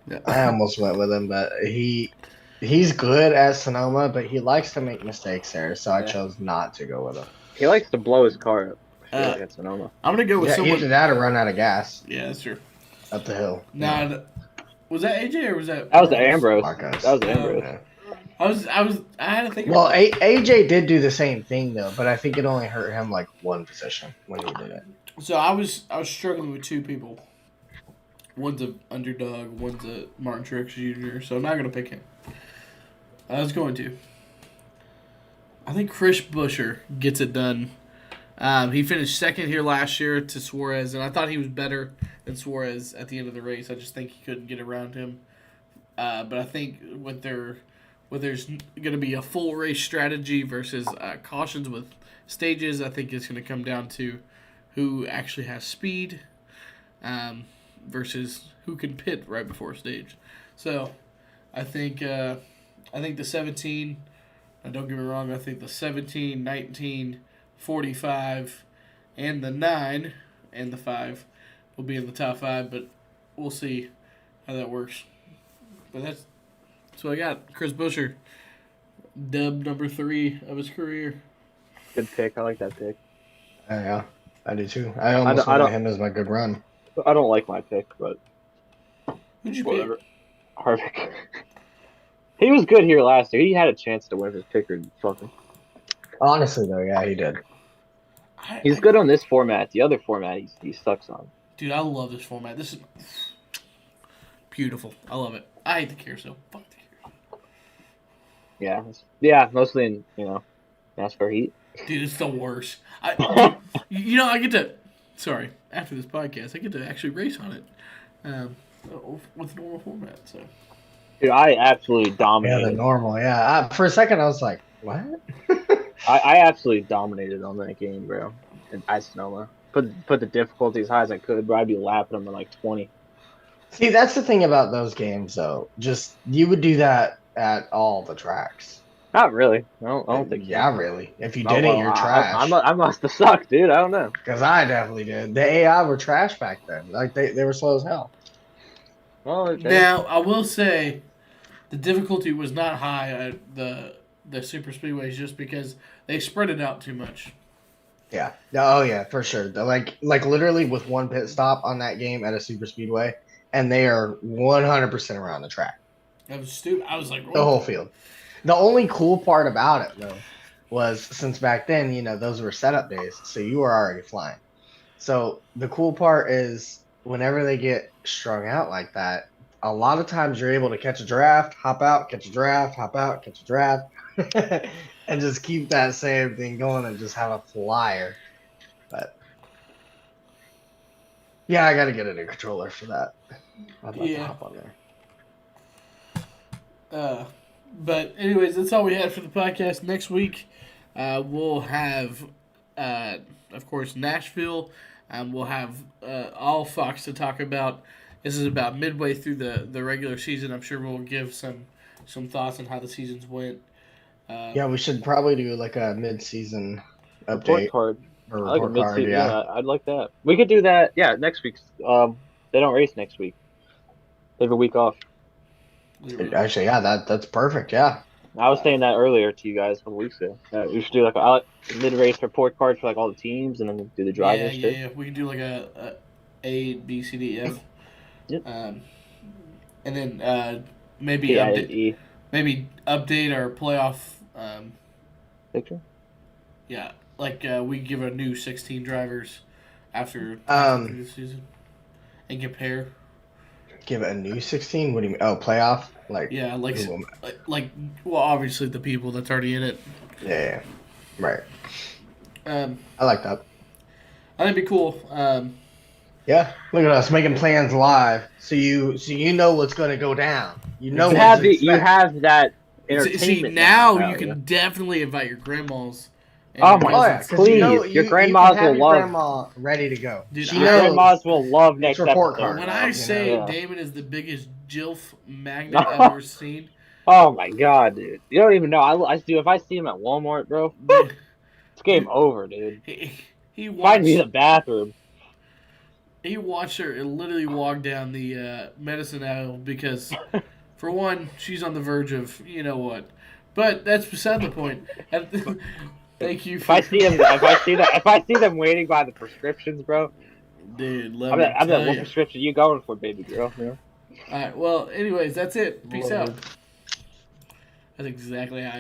Yeah. I almost went with him, but he's good at Sonoma, but he likes to make mistakes there, so I chose not to go with him. He likes to blow his car up. At Sonoma. I'm going to go with someone. Either that or run out of gas. Yeah, that's true. Up the hill. Nah, was that AJ or was that? That was the Ambrose. Marcos. That was the Ambrose. I had to think. Well, AJ did do the same thing though, but I think it only hurt him like one position when he did it. So I was struggling with 2 people. One's a underdog. One's a Martin Truex Jr. So I'm not gonna pick him. I was going to. I think Chris Buescher gets it done. He finished second here last year to Suarez, and I thought he was better than Suarez at the end of the race. I just think he couldn't get around him. But I think when there's going to be a full race strategy versus cautions with stages, I think it's going to come down to who actually has speed versus who can pit right before a stage. So I think the 17, don't get me wrong, I think the 17, 19, 45, and the 9 and the 5 will be in the top 5, but we'll see how that works. But that's what I got. Chris Buescher, dub number 3 of his career. Good pick. I like that pick. Yeah, I do too. I almost went with him as my good run. I don't like my pick, but Who'd you whatever. Harvick. He was good here last year. He had a chance to win his picker. Fucking. Honestly, though, yeah, he did. He's good on this format. The other format, he sucks on. Dude, I love this format. This is beautiful. I love it. I hate the carousel. Fuck the carousel. Yeah, mostly in NASCAR heat. Dude, it's the worst. I get to. Sorry, after this podcast, I get to actually race on it with normal format. So. Dude, I absolutely dominated. Yeah, the normal. Yeah, for a second I was like, what? I absolutely dominated on that game, bro. And I Sonoma put the difficulty as high as I could, but I'd be lapping them in like 20. See, that's the thing about those games, though. Just you would do that at all the tracks. Not really. I don't think. Yeah, really. If you didn't, you're trash. I must have sucked, dude. I don't know. Because I definitely did. The AI were trash back then. Like they were slow as hell. Well, okay. Now I will say, the difficulty was not high at the super speedways just because they spread it out too much. Yeah. Oh yeah, for sure. Like literally with one pit stop on that game at a super speedway, and they are 100% around the track. That was stupid. I was like, the whole field. The only cool part about it though was since back then, those were setup days, so you were already flying. So the cool part is whenever they get strung out like that, a lot of times you're able to catch a draft, hop out, catch a draft, hop out, catch a draft, and just keep that same thing going and just have a flyer. But yeah, I got to get a new controller for that. I'd like to hop on there. But anyways, that's all we had for the podcast. Next week, we'll have, of course, Nashville. We'll have all Fox to talk about. This is about midway through the regular season. I'm sure we'll give some thoughts on how the seasons went. Yeah, we should probably do like a mid-season update. Report card. Or I like report card, yeah, I'd like that. We could do that. Yeah, next week. They don't race next week. They have a week off. Actually, yeah, that's perfect. Yeah. I was saying that earlier to you guys a couple weeks ago. We should do like a mid-race report card for like all the teams, and then do the drivers. Yeah. We can do like a B, C, D, F. Yep. And then maybe update our playoff picture. Yeah, like we give a new 16 drivers after the season and compare. Give it a new 16? What do you mean? Oh, playoff? Yeah, well, obviously the people that's already in it. Yeah. Right. I like that. think it'd be cool. Yeah, look at us making plans live, so you know what's going to go down. You know You what have to you expect. have that See, entertainment now you about you. can definitely invite your grandmas and Oh your my, Oh yeah, cousins. because you know please, your you can grandmas have will your love. grandma ready to go. Dude, She Your knows grandmas will love it's next report episode. card when I love. say Yeah. Damon is the biggest JILF magnet I've ever seen, Oh my god, dude! You don't even know. I do. If I see him at Walmart, bro, dude, it's game over, dude. he, he Find me watched the bathroom. he watched her literally walk down the medicine aisle because, for one, she's on the verge of you know what. But that's beside the point. Thank you If for, I see them, if I see them waiting by the prescriptions, bro, dude. Let me I'm like, tell what you. prescription you going for, baby girl? You know? All right. Well, anyways, that's it. Peace out. Lord. That's exactly how